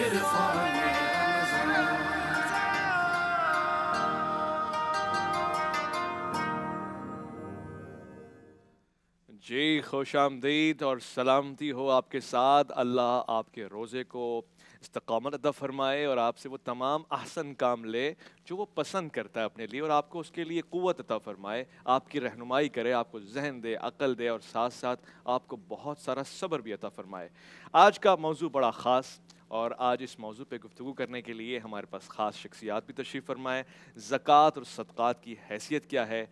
جی خوش آمدید اور سلامتی ہو آپ کے ساتھ۔ اللہ آپ کے روزے کو استقامت عطا فرمائے اور آپ سے وہ تمام احسن کام لے جو وہ پسند کرتا ہے اپنے لیے، اور آپ کو اس کے لیے قوت عطا فرمائے، آپ کی رہنمائی کرے، آپ کو ذہن دے، عقل دے، اور ساتھ ساتھ آپ کو بہت سارا صبر بھی عطا فرمائے۔ آج کا موضوع بڑا خاص، اور آج اس موضوع پہ گفتگو کرنے کے لیے ہمارے پاس خاص شخصیات بھی تشریف فرمائے۔ زکوٰۃ اور صدقات کی حیثیت کیا ہے،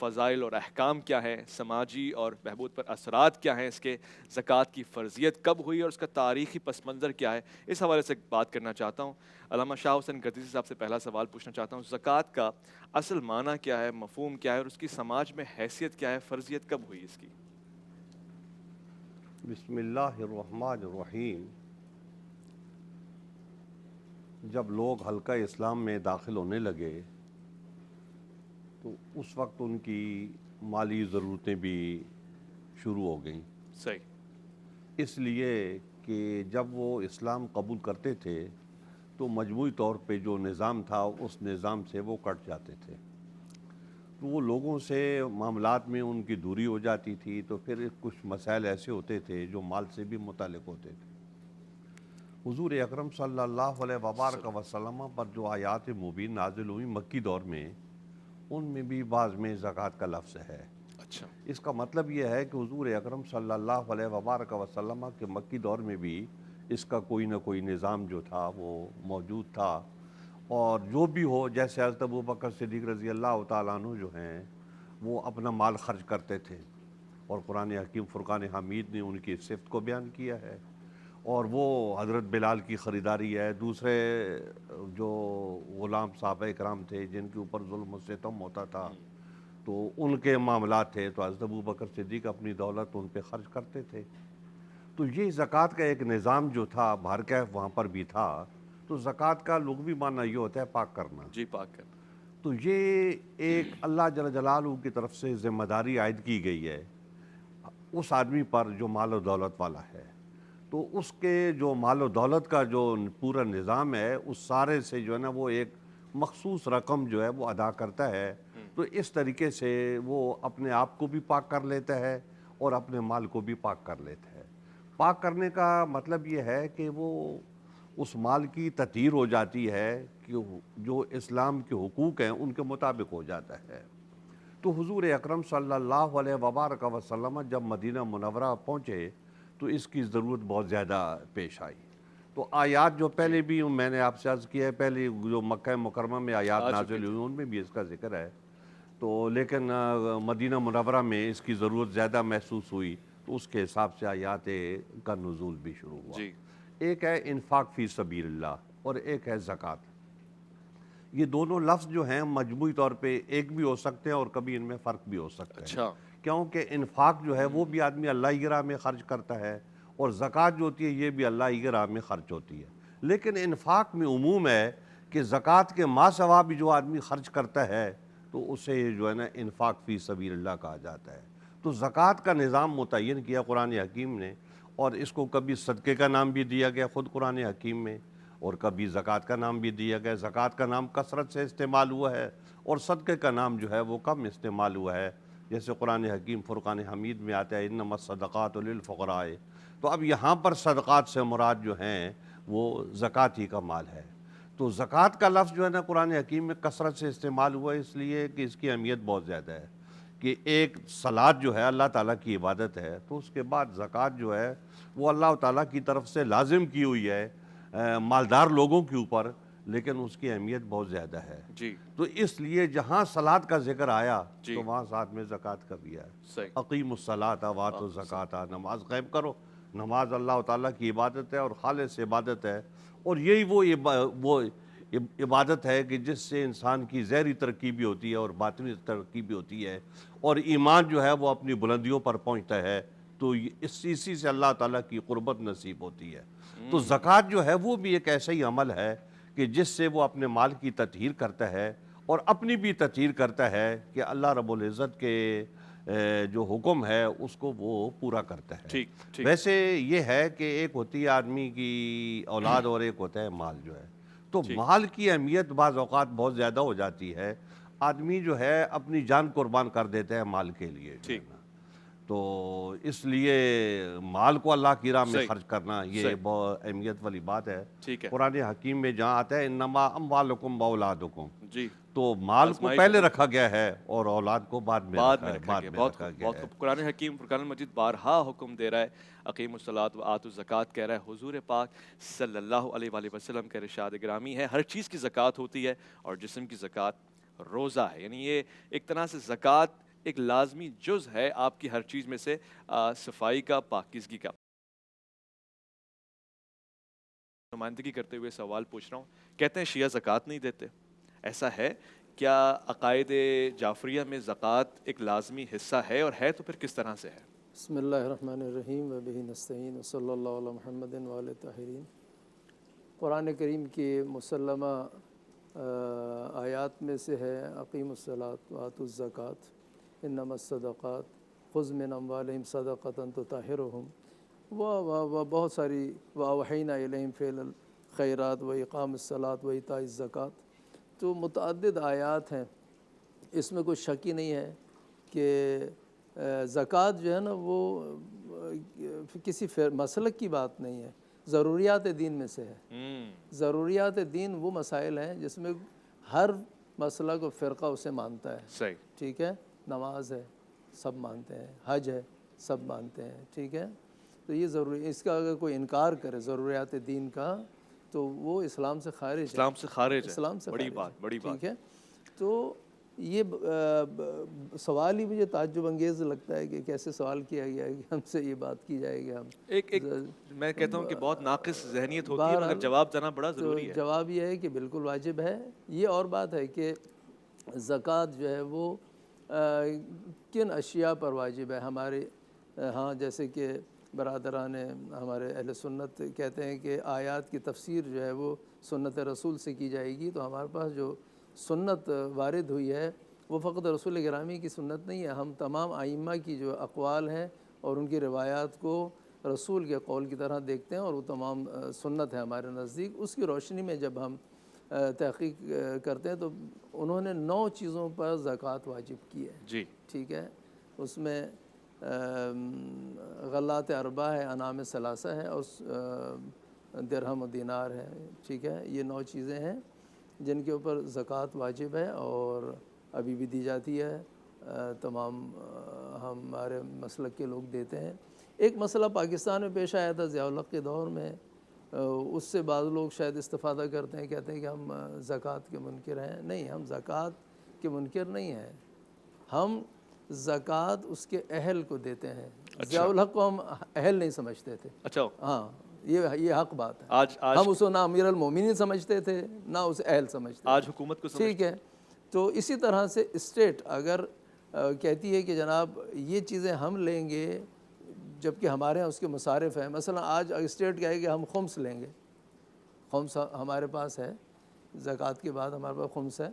فضائل اور احکام کیا ہے، سماجی اور بہبود پر اثرات کیا ہیں اس کے، زکوٰۃ کی فرضیت کب ہوئی اور اس کا تاریخی پس منظر کیا ہے، اس حوالے سے بات کرنا چاہتا ہوں۔ علامہ شاہ حسین گدیزی صاحب سے پہلا سوال پوچھنا چاہتا ہوں، زکوٰۃ کا اصل معنی کیا ہے، مفہوم کیا ہے، اور اس کی سماج میں حیثیت کیا ہے، فرضیت کب ہوئی اس کی؟ بسم اللہ الرحمن الرحیم۔ جب لوگ حلقہ اسلام میں داخل ہونے لگے تو اس وقت ان کی مالی ضرورتیں بھی شروع ہو گئیں، صحیح۔ اس لیے کہ جب وہ اسلام قبول کرتے تھے تو مجموعی طور پہ جو نظام تھا اس نظام سے وہ کٹ جاتے تھے، تو وہ لوگوں سے معاملات میں ان کی دوری ہو جاتی تھی، تو پھر کچھ مسائل ایسے ہوتے تھے جو مال سے بھی متعلق ہوتے تھے۔ حضور اکرم صلی اللہ علیہ وبارک وسلم پر جو آیات مبین نازل ہوئی مکی دور میں، ان میں بھی بعض میں زکوٰۃ کا لفظ ہے۔ اچھا۔ اس کا مطلب یہ ہے کہ حضور اکرم صلی اللہ علیہ وبارک وسلم کے مکی دور میں بھی اس کا کوئی نہ کوئی نظام جو تھا وہ موجود تھا، اور جو بھی ہو، جیسے حضرت ابوبکر صدیق رضی اللہ تعالیٰ عنہ جو ہیں وہ اپنا مال خرچ کرتے تھے، اور قرآن حکیم فرقان حمید نے ان کی صفت کو بیان کیا ہے، اور وہ حضرت بلال کی خریداری ہے، دوسرے جو غلام صحابہ کرام تھے جن کے اوپر ظلم و ستم ہوتا تھا تو ان کے معاملات تھے، تو حضرت ابوبکر صدیق اپنی دولت ان پہ خرچ کرتے تھے۔ تو یہ زکوٰۃ کا ایک نظام جو تھا بہرکیف وہاں پر بھی تھا۔ تو زکوٰۃ کا لغوی معنی یہ ہوتا ہے پاک کرنا۔ جی، پاک کرنا۔ تو یہ ایک اللہ جل جلالہ کی طرف سے ذمہ داری عائد کی گئی ہے اس آدمی پر جو مال و دولت والا ہے، تو اس کے جو مال و دولت کا جو پورا نظام ہے اس سارے سے جو ہے نا وہ ایک مخصوص رقم جو ہے وہ ادا کرتا ہے، تو اس طریقے سے وہ اپنے آپ کو بھی پاک کر لیتا ہے اور اپنے مال کو بھی پاک کر لیتا ہے۔ پاک کرنے کا مطلب یہ ہے کہ وہ اس مال کی تطہیر ہو جاتی ہے کہ جو اسلام کے حقوق ہیں ان کے مطابق ہو جاتا ہے۔ تو حضور اکرم صلی اللہ علیہ وبارک وسلم جب مدینہ منورہ پہنچے تو اس کی ضرورت بہت زیادہ پیش آئی۔ تو آیات جو پہلے بھی میں نے آپ سے عرض کیا ہے، پہلے جو مکہ مکرمہ میں آیات نازل ہوئی ان میں بھی اس کا ذکر ہے، تو لیکن مدینہ منورہ میں اس کی ضرورت زیادہ محسوس ہوئی، تو اس کے حساب سے آیات کا نزول بھی شروع ہوا۔ ایک ہے انفاق فی سبیل اللہ اور ایک ہے زکوٰۃ۔ یہ دونوں لفظ جو ہیں مجموعی طور پہ ایک بھی ہو سکتے ہیں اور کبھی ان میں فرق بھی ہو سکتا ہے۔ اچھا۔ کیونکہ انفاق جو ہے وہ بھی آدمی اللہ کی راہ میں خرچ کرتا ہے، اور زکوٰۃ جو ہوتی ہے یہ بھی اللہ کی راہ میں خرچ ہوتی ہے، لیکن انفاق میں عموم ہے کہ زکوٰۃ کے ما سوا بھی جو آدمی خرچ کرتا ہے تو اسے جو ہے نا انفاق فی سبیل اللہ کہا جاتا ہے۔ تو زکوٰۃ کا نظام متعین کیا قرآن حکیم نے، اور اس کو کبھی صدقے کا نام بھی دیا گیا خود قرآن حکیم میں، اور کبھی زکوٰۃ کا نام بھی دیا گیا۔ زکوٰۃ کا نام کثرت سے استعمال ہوا ہے اور صدقے کا نام جو ہے وہ کم استعمال ہوا ہے، جیسے قرآن حکیم فرقان حمید میں آتا ہے انما الصدقات للفقراء۔ تو اب یہاں پر صدقات سے مراد جو ہیں وہ زکوٰۃ ہی کا مال ہے۔ تو زکوٰۃ کا لفظ جو ہے نا قرآن حکیم میں کثرت سے استعمال ہوا ہے، اس لیے کہ اس کی اہمیت بہت زیادہ ہے، کہ ایک صلاۃ جو ہے اللہ تعالیٰ کی عبادت ہے، تو اس کے بعد زکوٰۃ جو ہے وہ اللہ تعالیٰ کی طرف سے لازم کی ہوئی ہے مالدار لوگوں کے اوپر، لیکن اس کی اہمیت بہت زیادہ ہے۔ تو اس لیے جہاں صلاۃ کا ذکر آیا تو وہاں ساتھ میں زکوٰۃ کا بھی ہے۔ اقیموا الصلاۃ وآتوا الزکاۃ، نماز قائم کرو۔ نماز اللہ تعالیٰ کی عبادت ہے اور خالص عبادت ہے، اور یہی وہ عبادت ہے کہ جس سے انسان کی ظاہری ترقی بھی ہوتی ہے اور باطنی ترقی بھی ہوتی ہے، اور ایمان جو ہے وہ اپنی بلندیوں پر پہنچتا ہے، تو اسی سے اللہ تعالیٰ کی قربت نصیب ہوتی ہے۔ تو زکوٰۃ جو ہے وہ بھی ایک ایسا ہی عمل ہے کہ جس سے وہ اپنے مال کی تطہیر کرتا ہے اور اپنی بھی تطہیر کرتا ہے، کہ اللہ رب العزت کے جو حکم ہے اس کو وہ پورا کرتا ہے۔ ٹھیک ٹھیک ویسے یہ ہے کہ ایک ہوتی ہے آدمی کی اولاد اور ایک ہوتا ہے مال جو ہے، تو ٹھیک مال کی اہمیت بعض اوقات بہت زیادہ ہو جاتی ہے، آدمی جو ہے اپنی جان قربان کر دیتا ہے مال کے لیے جو ہے ٹھیک نا۔ تو اس لیے مال کو اللہ کی راہ میں صحیح خرچ کرنا یہ صحیح بہت اہمیت والی بات ہے۔ ٹھیک ہے قرآن حکیم میں جہاں آتا ہے انما اموالکم واولادکم، جی تو مال کو آزمائش ہے پہلے رکھا گیا ہے اور اولاد کو بعد میں بعد رکھا میں ہے، رکھا بعد گیا۔ میں بہت رکھا خوب گیا بہت ہے۔ خوب۔ قرآن حکیم فرقان المجید بارہا حکم دے رہا ہے، اقیم الصلاۃ و آتوا الزکوٰۃ کہہ رہا ہے، حضور پاک صلی اللہ علیہ وآلہ وسلم کا ارشاد گرامی ہے ہر چیز کی زکوٰۃ ہوتی ہے اور جسم کی زکوٰۃ روزہ ہے، یعنی یہ ایک طرح سے زکوٰۃ ایک لازمی جز ہے آپ کی ہر چیز میں سے، صفائی کا، پاکیزگی کا۔ نمائندگی کرتے ہوئے سوال پوچھ رہا ہوں، کہتے ہیں شیعہ زکوٰۃ نہیں دیتے، ایسا ہے کیا؟ عقائد جعفریہ میں زکوٰۃ ایک لازمی حصہ ہے، اور ہے تو پھر کس طرح سے ہے؟ بسم اللہ الرحمن الرحیم وبہ نستعین وصلی اللہ علی محمد وآلہ الطاہرین۔ قرآن کریم کی مسلمہ آیات میں سے ہے اقیموا الصلاۃ وآتوا الزکوٰۃ انما الصدقات خذ من اموالہم صدقۃ تطہرہم و بہت ساری واوحینا الیہم فعل الخیرات و اقام الصلاۃ و ایتاء الزکوٰۃ، تو متعدد آیات ہیں، اس میں کوئی شک ہی نہیں ہے کہ زکوٰۃ جو ہے نا وہ کسی مسلک کی بات نہیں ہے، ضروریات دین میں سے ہے۔ ضروریات دین وہ مسائل ہیں جس میں ہر مسلک و فرقہ اسے مانتا ہے، صحیح ٹھیک ہے؟ نماز ہے سب مانتے ہیں، حج ہے سب مانتے ہیں، ٹھیک ہے؟ تو یہ ضروری، اس کا اگر کوئی انکار کرے ضروریات دین کا تو وہ اسلام سے خارج ہے، اسلام سے خارج ہے، اسلام سے بڑی خارج بات ہے، بڑی بات۔ ٹھیک ہے؟ تو یہ سوال ہی مجھے تعجب انگیز لگتا ہے کہ کیسے سوال کیا گیا ہے کہ ہم سے یہ بات کی جائے گی۔ ہم ایک میں کہتا ہوں کہ بہت ناقص ذہنیت ہوتی ہے، مگر بہرحال جواب دینا بڑا تو ضروری ہے۔ جواب یہ ہے کہ بالکل واجب ہے۔ یہ اور بات ہے کہ زکوٰۃ جو ہے وہ کن اشیاء پر واجب ہے ہمارے ہاں، جیسے کہ برادران ہمارے اہل سنت کہتے ہیں کہ آیات کی تفسیر جو ہے وہ سنت رسول سے کی جائے گی، تو ہمارے پاس جو سنت وارد ہوئی ہے وہ فقط رسول گرامی کی سنت نہیں ہے، ہم تمام ائمہ کی جو اقوال ہیں اور ان کی روایات کو رسول کے قول کی طرح دیکھتے ہیں، اور وہ تمام سنت ہے ہمارے نزدیک۔ اس کی روشنی میں جب ہم تحقیق کرتے ہیں تو انہوں نے 9 چیزوں پر زکوٰۃ واجب کی ہے، جی ٹھیک ہے؟ اس میں غلات اربع ہے، انعام ثلاثہ ہے، اور درہم و دینار ہے، ٹھیک ہے؟ یہ 9 چیزیں ہیں جن کے اوپر زکوٰۃ واجب ہے اور ابھی بھی دی جاتی ہے، تمام ہمارے مسلک کے لوگ دیتے ہیں۔ ایک مسئلہ پاکستان میں پیش آیا تھا ضیاء الحق کے دور میں، اس سے بعض لوگ شاید استفادہ کرتے ہیں، کہتے ہیں کہ ہم زکوٰۃ کے منکر ہیں۔ نہیں، ہم زکوٰۃ کے منکر نہیں ہیں، ہم زکوٰۃ اس کے اہل کو دیتے ہیں۔ ضیاء الحق کو ہم اہل نہیں سمجھتے تھے، اچھا، ہاں یہ حق بات ہے۔ آج ہم اسے نہ امیر المومنین سمجھتے تھے نہ اسے اہل سمجھتے تھے، آج حکومت کو ٹھیک ہے؟ تو اسی طرح سے اسٹیٹ اگر کہتی ہے کہ جناب یہ چیزیں ہم لیں گے جبکہ ہمارے ہاں اس کے مصارف ہیں، مثلا آج اسٹیٹ کہے کہ ہم خمس لیں گے، خمس ہمارے پاس ہے، زکوٰۃ کے بعد ہمارے پاس خمس ہے،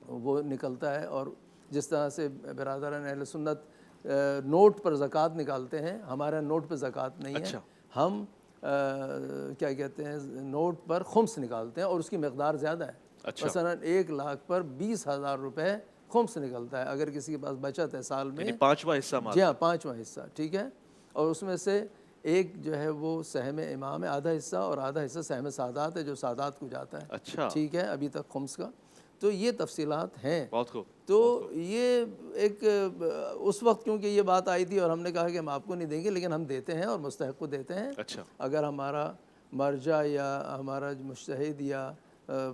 وہ نکلتا ہے، اور جس طرح سے برادران اہل سنت نوٹ پر زکوٰۃ نکالتے ہیں، ہمارے نوٹ پہ زکوٰۃ نہیں ہے، ہم کیا کہتے ہیں نوٹ پر خمس نکالتے ہیں اور اس کی مقدار زیادہ ہے، مثلا 1 لاکھ پر 20,000 روپے خمس نکلتا ہے اگر کسی کے پاس بچت ہے سال میں، 5واں حصہ مال، جی ہاں 5واں حصہ، ٹھیک ہے؟ اور اس میں سے ایک جو ہے وہ سہم امام ہے آدھا حصہ، اور آدھا حصہ سہم سادات ہے جو سادات کو جاتا ہے، اچھا، ٹھیک ہے؟ ابھی تک خمس کا تو یہ تفصیلات ہیں۔ بہت خوب۔ تو یہ ایک اس وقت کیونکہ یہ بات آئی تھی اور ہم نے کہا کہ ہم آپ کو نہیں دیں گے لیکن ہم دیتے ہیں اور مستحق کو دیتے ہیں، اچھا، اگر ہمارا مرجع یا ہمارا مجتہد یا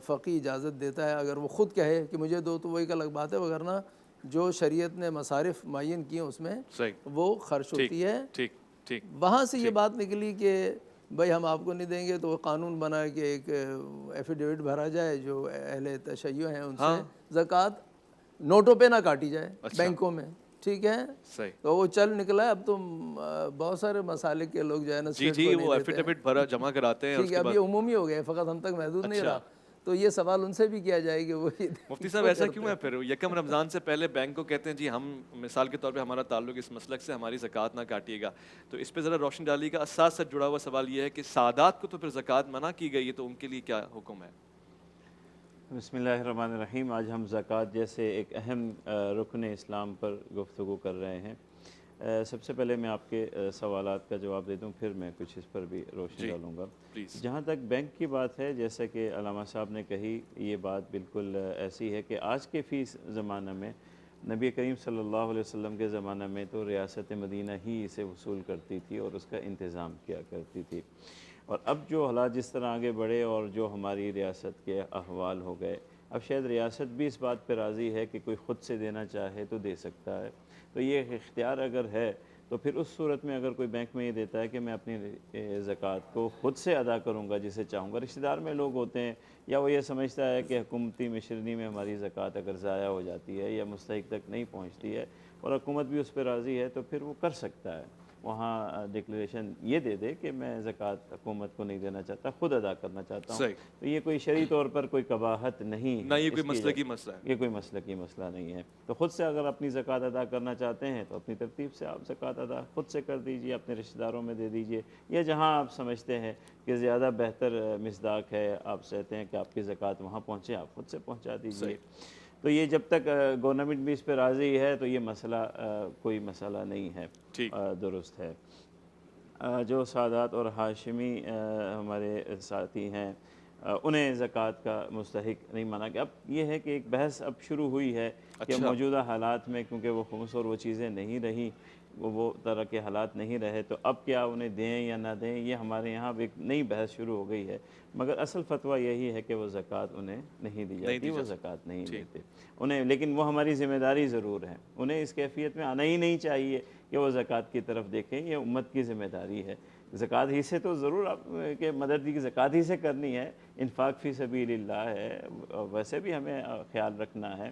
فقی اجازت دیتا ہے، اگر وہ خود کہے کہ مجھے دو تو وہ ایک الگ بات ہے، وگرنہ جو شریعت نے مصارف معین کیے اس میں وہ خرچ ہوتی ہے۔ ٹھیک ٹھیک، وہاں سے یہ بات نکلی کہ بھائی ہم آپ کو نہیں دیں گے، تو وہ قانون بنا کہ ایک ایفیڈیوٹ بھرا جائے جو اہل تشیع ہیں ان سے زکوٰۃ نوٹوں پہ نہ کاٹی جائے بینکوں میں، ٹھیک ہے؟ تو وہ چل نکلا ہے۔ اب تو بہت سارے مسالک کے لوگ جو ہے نا جی وہ ایفیڈیوٹ بھرا جمع کراتے ہیں، ٹھیک ہے؟ اب یہ عمومی ہو گیا، فقط ہم تک محدود نہیں رہا، تو یہ سوال ان سے بھی کیا جائے کہ وہ مفتی صاحب ایسا کیوں ہے پھر یکم رمضان سے پہلے بینک کو کہتے ہیں جی ہم مثال کے طور پہ ہمارا تعلق اس مسلک سے ہماری زکوٰۃ نہ کاٹیے گا، تو اس پہ ذرا روشنی ڈالیے گا۔ ساتھ ساتھ جڑا ہوا سوال یہ ہے کہ سادات کو تو پھر زکوٰۃ منع کی گئی ہے، تو ان کے لیے کیا حکم ہے؟ بسم اللہ الرحمن الرحیم۔ آج ہم زکوٰۃ جیسے ایک اہم رکن اسلام پر گفتگو کر رہے ہیں۔ سب سے پہلے میں آپ کے سوالات کا جواب دے دوں، پھر میں کچھ اس پر بھی روشنی ڈالوں گا۔ جہاں تک بینک کی بات ہے، جیسا کہ علامہ صاحب نے کہی، یہ بات بالکل ایسی ہے کہ آج کے فی زمانہ میں نبی کریم صلی اللہ علیہ وسلم کے زمانہ میں تو ریاست مدینہ ہی اسے وصول کرتی تھی اور اس کا انتظام کیا کرتی تھی، اور اب جو حالات جس طرح آگے بڑھے اور جو ہماری ریاست کے احوال ہو گئے، اب شاید ریاست بھی اس بات پہ راضی ہے کہ کوئی خود سے دینا چاہے تو دے سکتا ہے۔ تو یہ اختیار اگر ہے تو پھر اس صورت میں اگر کوئی بینک میں یہ دیتا ہے کہ میں اپنی زکوٰۃ کو خود سے ادا کروں گا جسے چاہوں گا، رشتہ دار میں لوگ ہوتے ہیں یا وہ یہ سمجھتا ہے کہ حکومتی مشرنی میں ہماری زکوٰۃ اگر ضائع ہو جاتی ہے یا مستحق تک نہیں پہنچتی ہے اور حکومت بھی اس پہ راضی ہے، تو پھر وہ کر سکتا ہے، وہاں ڈکلیریشن یہ دے دے کہ میں زکوٰۃ حکومت کو نہیں دینا چاہتا، خود ادا کرنا چاہتا ہوں۔ تو یہ کوئی شرعی طور پر کوئی قباحت نہیں، نہ یہ کوئی مسلکی مسئلہ ہے، یہ کوئی مسلکی مسئلہ نہیں ہے۔ تو خود سے اگر اپنی زکوٰۃ ادا کرنا چاہتے ہیں تو اپنی ترتیب سے آپ زکوٰۃ ادا خود سے کر دیجئے، اپنے رشتہ داروں میں دے دیجئے، یا جہاں آپ سمجھتے ہیں کہ زیادہ بہتر مصداق ہے، آپ چاہتے ہیں کہ آپ کی زکوٰۃ وہاں پہنچے، آپ خود سے پہنچا دیجئے۔ تو یہ جب تک گورنمنٹ بھی اس پہ راضی ہے تو یہ مسئلہ کوئی مسئلہ نہیں ہے، درست ہے۔ جو سادات اور ہاشمی ہمارے ساتھی ہیں، انہیں زکوٰۃ کا مستحق نہیں مانا گیا۔ اب یہ ہے کہ ایک بحث اب شروع ہوئی ہے کہ موجودہ حالات میں کیونکہ وہ خمس اور وہ چیزیں نہیں رہی، وہ طرح کے حالات نہیں رہے، تو اب کیا انہیں دیں یا نہ دیں، یہ ہمارے یہاں اب ایک نئی بحث شروع ہو گئی ہے۔ مگر اصل فتویٰ یہی ہے کہ وہ زکوٰۃ انہیں نہیں دی جاتی، وہ زکوٰۃ نہیں دیتے انہیں، لیکن وہ ہماری ذمہ داری ضرور ہے، انہیں اس کیفیت میں آنا ہی نہیں چاہیے کہ وہ زکوٰۃ کی طرف دیکھیں، یہ امت کی ذمہ داری ہے۔ زکوٰۃ ہی سے تو ضرور آپ کہ مدد کی زکوٰۃ ہی سے کرنی ہے، انفاق فی سبیل اللہ ہے، ویسے بھی ہمیں خیال رکھنا ہے۔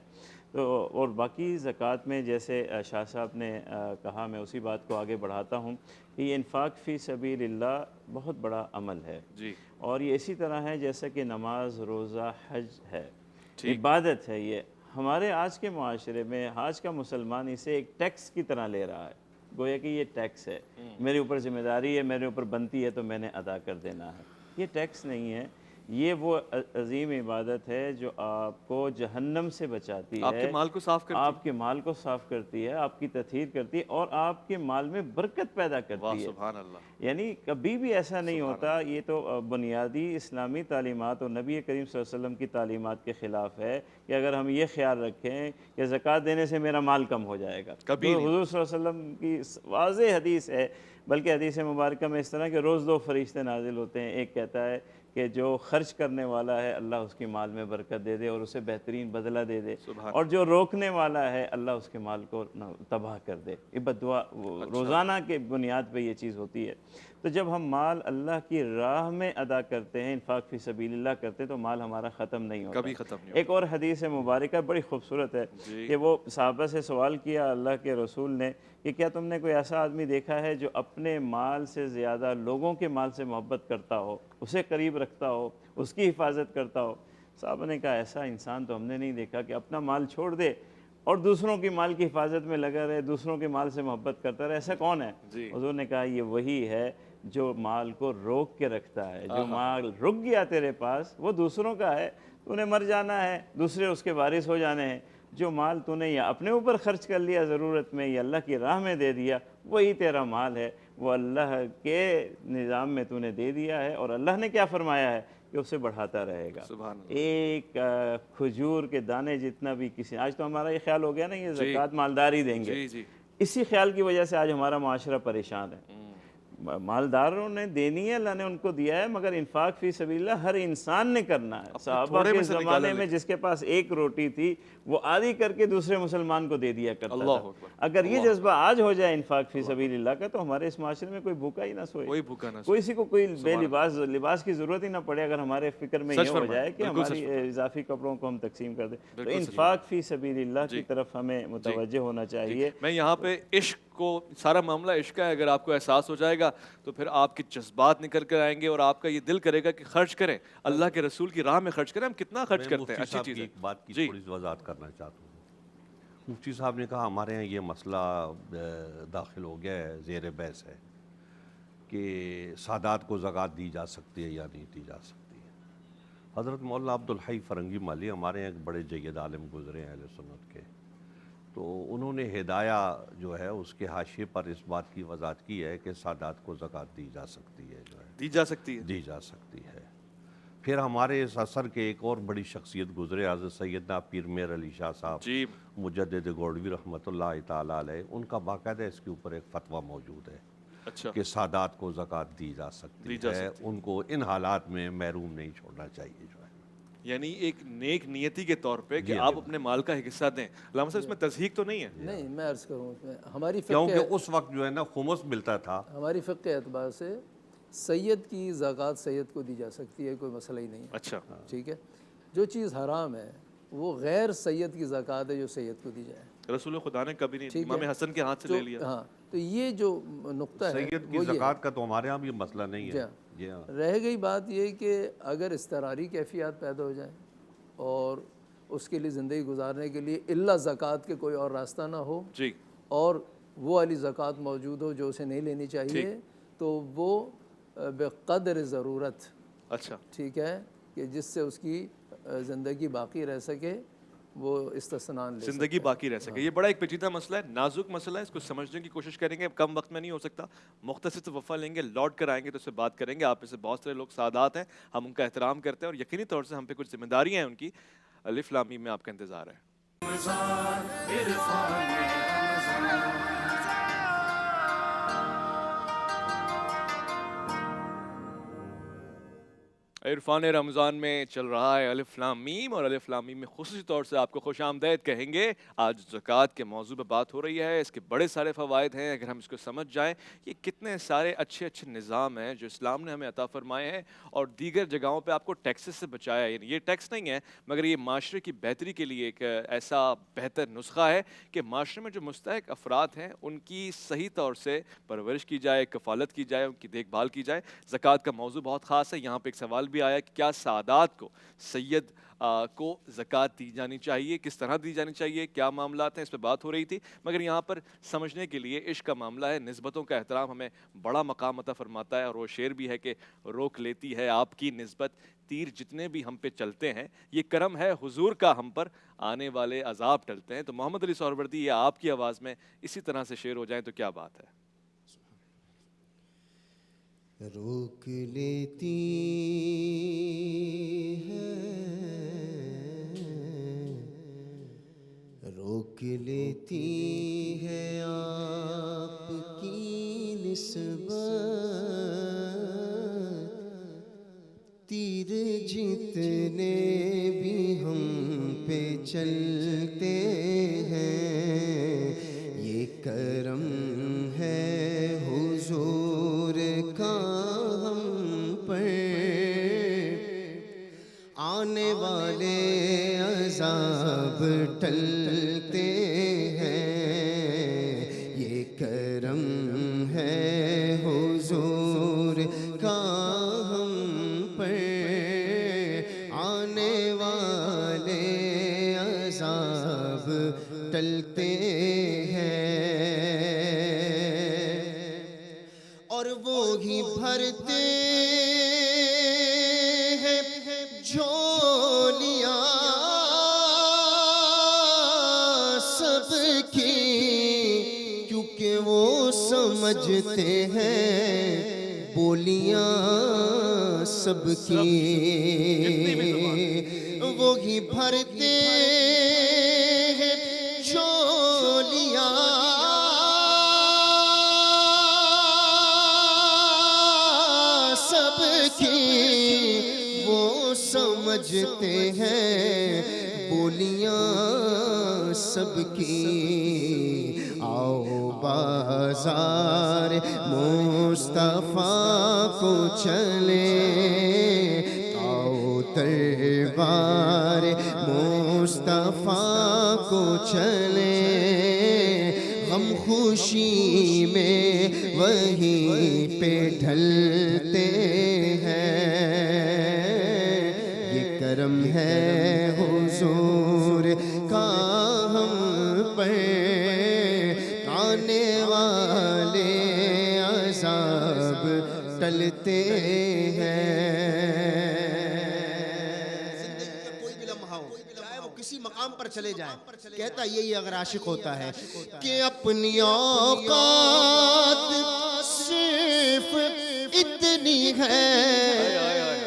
تو اور باقی زکوٰۃ میں جیسے شاہ صاحب نے کہا، میں اسی بات کو آگے بڑھاتا ہوں کہ یہ انفاق فی سبیل اللہ بہت بڑا عمل ہے، اور یہ اسی طرح ہے جیسا کہ نماز، روزہ، حج ہے، عبادت ہے۔ یہ ہمارے آج کے معاشرے میں آج کا مسلمان اسے ایک ٹیکس کی طرح لے رہا ہے، گویا کہ یہ ٹیکس ہے، میرے اوپر ذمہ داری ہے، میرے اوپر بنتی ہے تو میں نے ادا کر دینا ہے۔ یہ ٹیکس نہیں ہے، یہ وہ عظیم عبادت ہے جو آپ کو جہنم سے بچاتی ہے، آپ کے مال کو صاف کرتی ہے، آپ کے مال کو صاف کرتی ہے، آپ کی تطہیر کرتی ہے، اور آپ کے مال میں برکت پیدا کرتی ہے۔ سبحان اللہ۔ یعنی کبھی بھی ایسا نہیں ہوتا، یہ تو بنیادی اسلامی تعلیمات اور نبی کریم صلی اللہ علیہ وسلم کی تعلیمات کے خلاف ہے کہ اگر ہم یہ خیال رکھیں کہ زکوٰۃ دینے سے میرا مال کم ہو جائے گا۔ کبھی حضور صلی اللہ علیہ وسلم کی واضح حدیث ہے، بلکہ حدیث مبارکہ میں اس طرح کہ روز دو فرشتے نازل ہوتے ہیں، ایک کہتا ہے کہ جو خرچ کرنے والا ہے اللہ اس کے مال میں برکت دے دے اور اسے بہترین بدلہ دے دے، اور جو روکنے والا ہے اللہ اس کے مال کو تباہ کر دے۔ یہ بددعا روزانہ کے بنیاد پہ یہ چیز ہوتی ہے۔ تو جب ہم مال اللہ کی راہ میں ادا کرتے ہیں، انفاق فی سبیل اللہ کرتے ہیں، تو مال ہمارا ختم نہیں ہوتا، کبھی ختم نہیں۔ ایک اور حدیث مبارکہ بڑی خوبصورت ہے کہ وہ صحابہ سے سوال کیا اللہ کے رسول نے کہ کیا تم نے کوئی ایسا آدمی دیکھا ہے جو اپنے مال سے زیادہ لوگوں کے مال سے محبت کرتا ہو، اسے قریب رکھتا ہو، اس کی حفاظت کرتا ہو؟ صحابہ نے کہا ایسا انسان تو ہم نے نہیں دیکھا کہ اپنا مال چھوڑ دے اور دوسروں کی مال کی حفاظت میں لگا رہے، دوسروں کے مال سے محبت کرتا رہے، ایسا کون ہے؟ حضور نے کہا یہ وہی ہے جو مال کو روک کے رکھتا ہے، جو مال رک گیا تیرے پاس وہ دوسروں کا ہے، تو نے مر جانا ہے، دوسرے اس کے وارث ہو جانے ہیں۔ جو مال تو نے یا اپنے اوپر خرچ کر لیا ضرورت میں یا اللہ کی راہ میں دے دیا، وہی تیرا مال ہے، وہ اللہ کے نظام میں تو نے دے دیا ہے، اور اللہ نے کیا فرمایا ہے کہ اسے بڑھاتا رہے گا۔ ایک کھجور کے دانے جتنا بھی کسی، آج تو ہمارا یہ خیال ہو گیا نا یہ زکوٰۃ مالدار ہی دیں گے، اسی خیال کی وجہ سے آج ہمارا معاشرہ پریشان ہے۔ مالداروں نے دینی ہے، اللہ نے ان کو دیا ہے، مگر انفاق فی سبیل اللہ ہر انسان نے کرنا ہے۔ صحابہ کے زمانے میں جس کے پاس ایک روٹی تھی وہ آدھی کر کے دوسرے مسلمان کو دے دیا کرتا تھا۔ اگر یہ جذبہ آج ہو جائے انفاق فی سبیل اللہ کا، تو ہمارے اس معاشرے میں کوئی بھوکا ہی نہ سوئے، کوئی کسی کو کوئی بے لباس کی ضرورت ہی نہ پڑے، اگر ہمارے فکر میں یہ ہو جائے کہ ہماری اضافی کپڑوں کو ہم تقسیم کر دیں۔ تو انفاق فی سبیل اللہ کی طرف ہمیں متوجہ ہونا چاہیے۔ میں یہاں پہ عشق کو سارا معاملہ عشق ہے. اگر آپ کو احساس ہو جائے گا تو پھر آپ کے جذبات نکل کر آئیں گے اور آپ کا یہ دل کرے گا کہ خرچ کریں, اللہ کے رسول کی راہ میں خرچ کریں. ہم کتنا خرچ کرتے ہیں, اچھی چیز ہے. ایک بات کی جی تھوڑی سی وضاحت کرنا چاہتا ہوں. مفتی صاحب نے کہا ہمارے یہاں یہ مسئلہ داخل ہو گیا ہے, زیر بحث ہے کہ سادات کو زکوٰۃ دی جا سکتی ہے یا نہیں دی جا سکتی ہے. حضرت مولانا عبدالحی فرنگی مالی ہمارے یہاں ایک بڑے جید عالم گزرے ہیں اہل سنت کے, تو انہوں نے ہدایہ جو ہے اس کے حاشیے پر اس بات کی وضاحت کی ہے کہ سادات کو زکوٰۃ دی جا سکتی ہے, جو ہے دی جا سکتی ہے, دی جا سکتی ہے. پھر ہمارے اس عصر کے ایک اور بڑی شخصیت گزرے, حضرت سیدنا پیر میر علی شاہ صاحب جی مجدد گوڑوی رحمۃ اللہ تعالیٰ علیہ, ان کا باقاعدہ اس کے اوپر ایک فتویٰ موجود ہے اچھا کہ سادات کو زکوٰۃ دی جا سکتی ہے, ان کو ان حالات میں محروم نہیں چھوڑنا چاہیے جو ہے. یعنی ایک نیک نیتی کے طور پہ کہ آپ اپنے مال کا ایک حصہ دیں. علامہ صاحب اس میں تضحیق تو نہیں ہے؟ نہیں, میں عرض کروں اس میں ہماری کیونکہ اس وقت جو ہے نا خمس ملتا تھا. ہماری فقہ اعتبار سے سید کی زکوٰۃ سید کو دی جا سکتی ہے, کوئی مسئلہ ہی نہیں ہے. اچھا ٹھیک ہے, جو چیز حرام ہے وہ غیر سید کی زکوٰۃ ہے جو سید کو دی جائے. رسول خدا نے کبھی نہیں, امام حسن کے ہاتھ سے لے لیا. ہاں, تو یہ جو نقطہ ہے سید کی زکوٰۃ کا تو ہمارے ہاں بھی مسئلہ نہیں ہے. جی ہاں, رہ گئی بات یہ کہ اگر اضطراری کیفیات پیدا ہو جائیں اور اس کے لیے زندگی گزارنے کے لیے الا زکوٰۃ کے کوئی اور راستہ نہ ہو, جی, اور وہ والی زکوٰۃ موجود ہو جو اسے نہیں لینی چاہیے, تو وہ بقدر ضرورت, اچھا ٹھیک ہے, کہ جس سے اس کی زندگی باقی رہ سکے, وہ استثناء لے زندگی باقی رہ سکے. یہ بڑا ایک پیچیدہ مسئلہ ہے, نازک مسئلہ ہے, اس کو سمجھنے کی کوشش کریں گے. کم وقت میں نہیں ہو سکتا, مختصر سے وقفہ لیں گے, لوٹ کر آئیں گے تو اس سے بات کریں گے. آپ میں سے بہت سارے لوگ سادات ہیں, ہم ان کا احترام کرتے ہیں اور یقینی طور سے ہم پہ کچھ ذمہ داریاں ہیں ان کی. الف لام میم میں آپ کا انتظار ہے. عرفان رمضان میں چل رہا ہے الف لام میم, اور الف لام میم میں خصوصی طور سے آپ کو خوش آمدید کہیں گے. آج زکوٰۃ کے موضوع پہ بات ہو رہی ہے, اس کے بڑے سارے فوائد ہیں. اگر ہم اس کو سمجھ جائیں, یہ کتنے سارے اچھے اچھے نظام ہیں جو اسلام نے ہمیں عطا فرمائے ہیں, اور دیگر جگہوں پہ آپ کو ٹیکسز سے بچایا. یعنی یہ ٹیکس نہیں ہے, مگر یہ معاشرے کی بہتری کے لیے ایک ایسا بہتر نسخہ ہے کہ معاشرے میں جو مستحق افراد ہیں ان کی صحیح طور سے پرورش کی جائے, کفالت کی جائے, ان کی دیکھ بھال کی جائے. زکوٰۃ کا موضوع بہت خاص ہے. یہاں پہ ایک سوال بھی آیا کہ کیا سادات کو, سید کو زکوٰۃ دی جانی چاہیے, کس طرح دی جانی چاہیے, کیا معاملات ہیں, اس پہ بات ہو رہی تھی. مگر یہاں پر سمجھنے کے لیے عشق کا معاملہ ہے, نسبتوں کا احترام ہمیں بڑا مقام عطا فرماتا ہے. اور وہ شعر بھی ہے کہ روک لیتی ہے آپ کی نسبت تیر جتنے بھی ہم پہ چلتے ہیں, یہ کرم ہے حضور کا ہم پر, آنے والے عذاب ٹلتے ہیں. تو محمد علی سہروردی, یہ آپ کی آواز میں اسی طرح سے شعر ہو جائیں تو کیا بات ہے. روک لیتی ہے, روک لیتی ہے آپ کی نسبت تیر جتنے بھی ہم پہ چلتے ہیں, یہ کرم ہے حضور کا ہم پر, آنے والے عذاب ٹلتے ہیں, یہ کرم ہے حضور کا ہم پر, آنے والے عذاب ٹلتے ہیں, اور وہی بھرتے ہیں جھولیاں سب کی, کیونکہ وہ سمجھتے ہیں بولیاں سب کی. وہی بھرتے ہیں جھولیاں سب کی, وہ سمجھتے ہیں بولیاں سب کی. آؤ بازار مصطفیٰ کو چلے, آؤ دربار مصطفیٰ کو چلے, غم خوشی میں وہیں پہ ڈھلتے ہیں، یہ کرم ہے حضور کا ہم پر، آنے والے عذاب ٹلتے ہیں۔ کوئی بھی لمحہ ہو، چاہے وہ کسی مقام پر چلے جائے، کہتا یہی اگر عاشق ہوتا ہے کہ اپنی اوقات صرف اتنی ہے،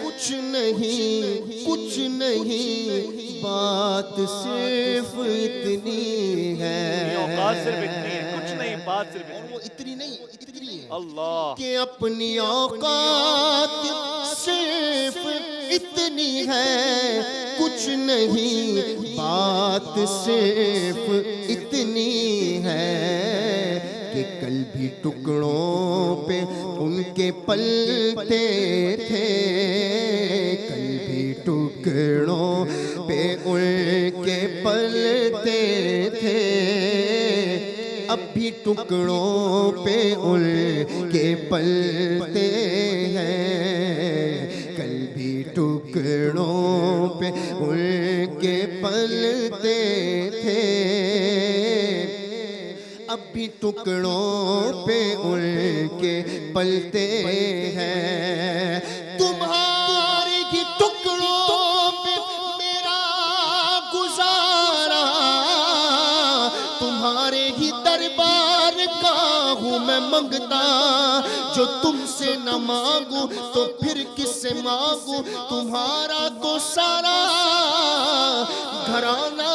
کچھ نہیں بات صرف اتنی ہے، اوقات صرف اتنی ہے، کچھ نہیں، بات صرف اور وہ اتنی نہیں اتنی ہے اللہ کہ اپنی اوقات صرف اتنی ہے، کچھ نہیں بات صرف اتنی ہے، کہ کل بھی ٹکڑوں پہ ان کے پلتے تھے، کل بھی ٹکڑوں پہ ان کے پلتے تھے، اب بھی ٹکڑوں پہ ان کے پلتے ہیں، کل بھی ٹکڑوں پہ ان کے پلتے تھے، اب بھی ٹکڑوں پہ ان کے پلتے ہیں، تمہارے ہی ٹکڑوں پہ میرا گزارا، تمہارے ہی دربار کا ہوں میں منگتا، جو تم سے نہ مانگوں تو پھر کس سے مانگوں، تمہارا تو سارا گھرانہ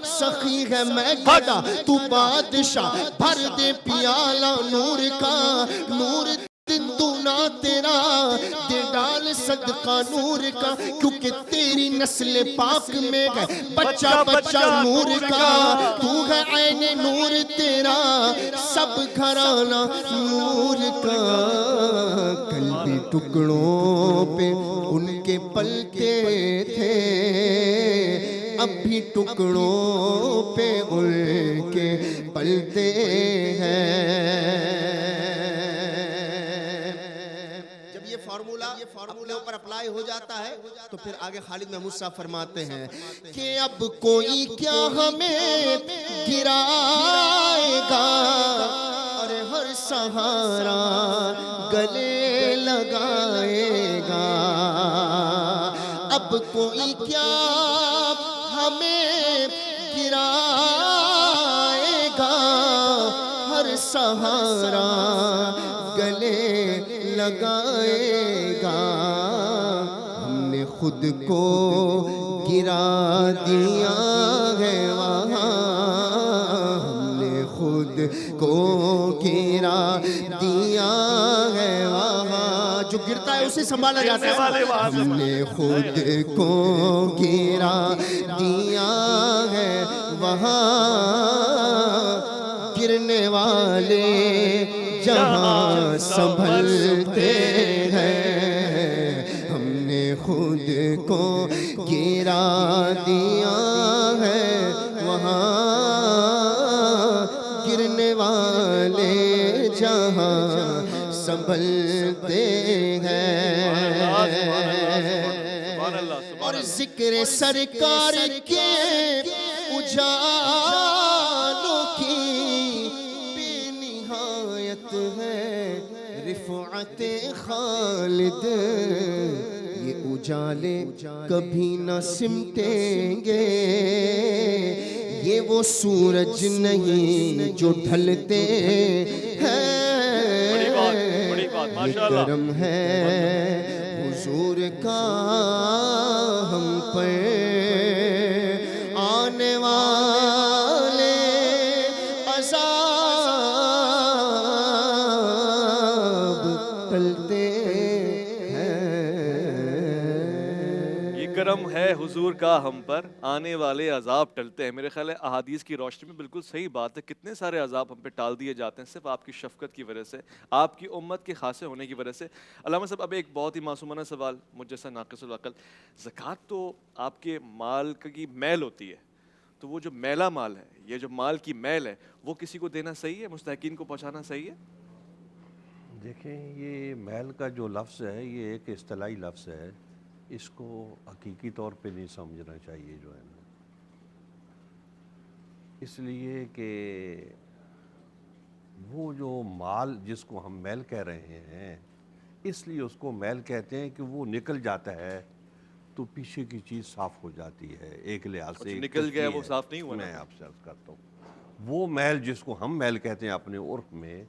سخی ہے، میں گدا تو بادشاہ، بھر دے پیالہ نور کا، نور دن دونا تیرا دے ڈال صدقہ نور کا، کیونکہ تیری نسل پاک میں ہے بچہ بچہ نور کا، تو ہے عین نور تیرا سب گھرانہ نور کا، کل بھی ٹکڑوں پہ ان کے پلتے تھے، اب بھی ٹکڑوں پہ ان کے پلتے ہیں۔ جب یہ فارمولا اپنے اوپر اپلائی ہو جاتا ہے تو پھر آگے خالد محمود صاحب فرماتے ہیں کہ اب کوئی کیا ہمیں گرائے گا، اور ہر سہارا گلے لگائے گا، اب کوئی کیا ہمیں گرائے گا، ہر سہارا گلے لگائے گا، ہم نے خود کو گرا دیا ہے وہاں، ہم نے خود کو گرا دیا ہے وہاں، جو گرتا ہے اسے سنبھالا جاتا ہے، ہم نے خود کو گرا دیا ہے وہاں، گرنے والے جہاں سنبھلتے ہیں، ہم نے خود کو گرا دیا ہے وہاں، گرنے والے جہاں سنبھلتے ہیں، اور ذکر سرکار کے اجالوں کی بے نہایت ہے رفعت خالد، یہ اجالے کبھی نہ سمٹیں گے، یہ وہ سورج نہیں جو ڈھلتے ہیں، یہ کرم ہے حضور کا ہم پر، آنے والے عذاب ٹلتے کرم ہے حضور کا ہم پر، آنے والے عذاب ٹلتے ہیں۔ میرے خیال ہے احادیث کی روشنی میں بالکل صحیح بات ہے، کتنے سارے عذاب ہم پہ ٹال دیے جاتے ہیں صرف آپ کی شفقت کی وجہ سے، آپ کی امت کے خاصے ہونے کی وجہ سے۔ علامہ صاحب، اب ایک بہت ہی معصومانہ سوال مجھ جیسا ناقص العقل، زکوٰۃ تو آپ کے مال کی میل ہوتی ہے، تو وہ جو میلا مال ہے، یہ جو مال کی میل ہے، وہ کسی کو دینا صحیح ہے، مستحقین کو پہنچانا صحیح ہے؟ دیکھیں یہ میل کا جو لفظ ہے یہ ایک اصطلاحی لفظ ہے، اس کو حقیقی طور پہ نہیں سمجھنا چاہیے جو ہے نا، اس لیے کہ وہ جو مال جس کو ہم میل کہہ رہے ہیں، اس لیے اس کو میل کہتے ہیں کہ وہ نکل جاتا ہے تو پیچھے کی چیز صاف ہو جاتی ہے، ایک لحاظ سے ایک نکل گیا تشبیہ وہ ہے۔ صاف نہیں ہوا نا؟ میں آپ سے عرض کرتا ہوں وہ میل جس کو ہم میل کہتے ہیں اپنے عرف میں،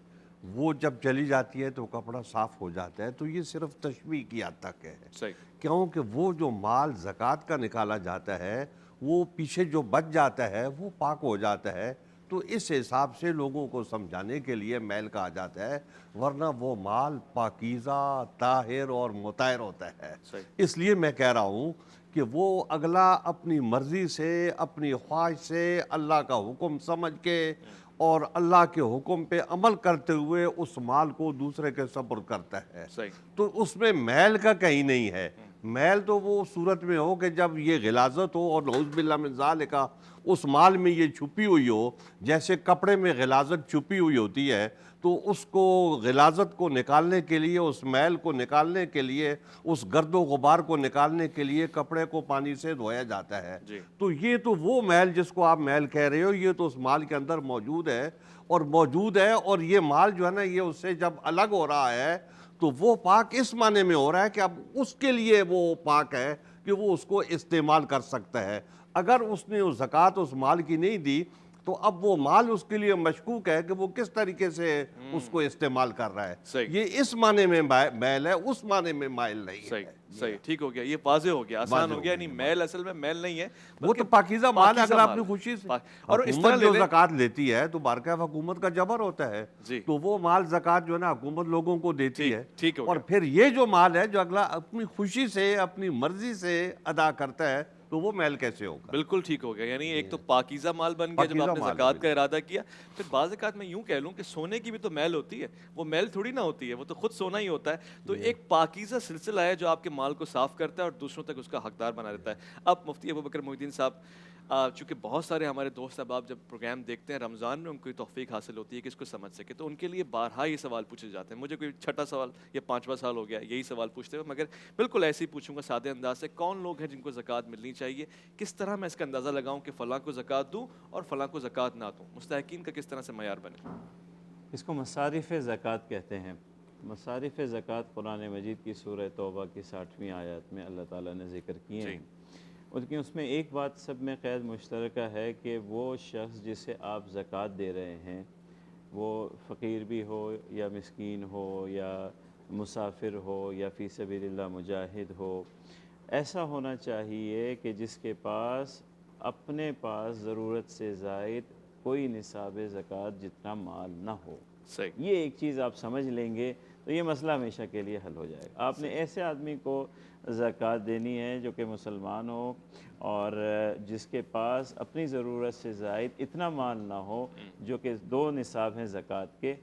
وہ جب چلی جاتی ہے تو کپڑا صاف ہو جاتا ہے، تو یہ صرف تشبیہ کی حد تک ہے، صحیح، کیونکہ وہ جو مال زکوٰۃ کا نکالا جاتا ہے وہ پیچھے جو بچ جاتا ہے وہ پاک ہو جاتا ہے، تو اس حساب سے لوگوں کو سمجھانے کے لیے میل کہا جاتا ہے، ورنہ وہ مال پاکیزہ، طاہر اور مطہر ہوتا ہے۔ صحیح۔ اس لیے میں کہہ رہا ہوں کہ وہ اگلا اپنی مرضی سے، اپنی خواہش سے، اللہ کا حکم سمجھ کے اور اللہ کے حکم پہ عمل کرتے ہوئے اس مال کو دوسرے کے سپرد کرتا ہے، صحیح۔ تو اس میں میل کا کہیں نہیں ہے۔ میل تو وہ صورت میں ہو کہ جب یہ غلاظت ہو، اور نعوذ باللہ من ذالک اس مال میں یہ چھپی ہوئی ہو، جیسے کپڑے میں غلاظت چھپی ہوئی ہوتی ہے، تو اس کو غلاظت کو نکالنے کے لیے، اس میل کو نکالنے کے لیے، اس گرد و غبار کو نکالنے کے لیے کپڑے کو پانی سے دھویا جاتا ہے۔ جی۔ تو یہ تو وہ میل جس کو آپ میل کہہ رہے ہو، یہ تو اس مال کے اندر موجود ہے، اور یہ مال جو ہے نا یہ اس سے جب الگ ہو رہا ہے تو وہ پاک اس معنی میں ہو رہا ہے کہ اب اس کے لیے وہ پاک ہے کہ وہ اس کو استعمال کر سکتا ہے۔ اگر اس نے زکوٰۃ اس مال کی نہیں دی تو اب وہ مال اس کے لیے مشکوک ہے کہ وہ کس طریقے سے اس کو استعمال کر رہا ہے۔ صحیح۔ یہ اس معنی میں میل ہے، اس معنی میں مائل نہیں ہے۔ صحیح، صحیح، ٹھیک ہو گیا، یہ واضح ہو گیا، آسان واضح ہو ہو گیا، گیا، یعنی میل اصل میں میل نہیں ہے، وہ بلکہ تو پاکیزہ مال ہے پاکیزہ اگر مال اپنی ہے۔ خوشی سے۔ اور اس طرح حکومت لے جو لیں، زکوٰۃ لیتی ہے تو بارکہ حکومت کا جبر ہوتا ہے، جی، تو وہ مال زکوٰۃ جو ہے نا حکومت لوگوں کو دیتی ہے، ٹھیک ہو اور گیا۔ پھر یہ جو مال ہے جو اگلا اپنی خوشی سے، اپنی مرضی سے ادا کرتا ہے، تو وہ میل کیسے ہوگا؟ بالکل ٹھیک ہو گیا، یعنی ایک تو پاکیزہ مال بن گیا جب پاکیزہ آپ نے مال زکوٰۃ ہے کا ارادہ کیا، پھر بعض اوقات میں یوں کہہ لوں کہ سونے کی بھی تو میل ہوتی ہے، وہ میل تھوڑی نہ ہوتی ہے، وہ تو خود سونا ہی ہوتا ہے، تو ایک پاکیزہ سلسلہ ہے جو آپ کے مال کو صاف کرتا ہے اور دوسروں تک اس کا حقدار بنا دیتا ہے۔ اب مفتی ابوبکر محی الدین صاحب، چونکہ بہت سارے ہمارے دوست احباب جب پروگرام دیکھتے ہیں رمضان میں ان کو یہ توفیق حاصل ہوتی ہے کہ اس کو سمجھ سکے، تو ان کے لیے بارہا یہ سوال پوچھے جاتے ہیں، مجھے کوئی چھٹا سوال یا 5واں سال ہو گیا یہی سوال پوچھتے ہوئے، مگر بالکل ایسے ہی پوچھوں گا سادے انداز سے، کون لوگ ہیں جن کو زکوٰۃ ملنی چاہیے، کس طرح میں اس کا اندازہ لگاؤں کہ فلاں کو زکوٰۃ دوں اور فلاں کو زکوٰۃ نہ دوں، مستحقین کا کس طرح سے معیار بنے؟ اس کو مصارف زکوٰۃ کہتے ہیں۔ مصارف زکوٰۃ قرآن مجید کی سورہ توبہ کی 60ویں آیات میں اللہ تعالیٰ نے ذکر کیے ہیں، لیکن اس میں ایک بات سب میں قید مشترکہ ہے کہ وہ شخص جسے آپ زکوٰۃ دے رہے ہیں وہ فقیر بھی ہو یا مسکین ہو یا مسافر ہو یا فی سبیل اللہ مجاہد ہو، ایسا ہونا چاہیے کہ جس کے پاس اپنے پاس ضرورت سے زائد کوئی نصاب زکوٰۃ جتنا مال نہ ہو۔ صحیح، یہ ایک چیز آپ سمجھ لیں گے تو یہ مسئلہ ہمیشہ کے لیے حل ہو جائے گا۔ آپ نے ایسے آدمی کو زکوٰۃ دینی ہے جو کہ مسلمان ہو اور جس کے پاس اپنی ضرورت سے زائد اتنا مال نہ ہو، جو کہ 2 نصاب ہیں زکوٰۃ کے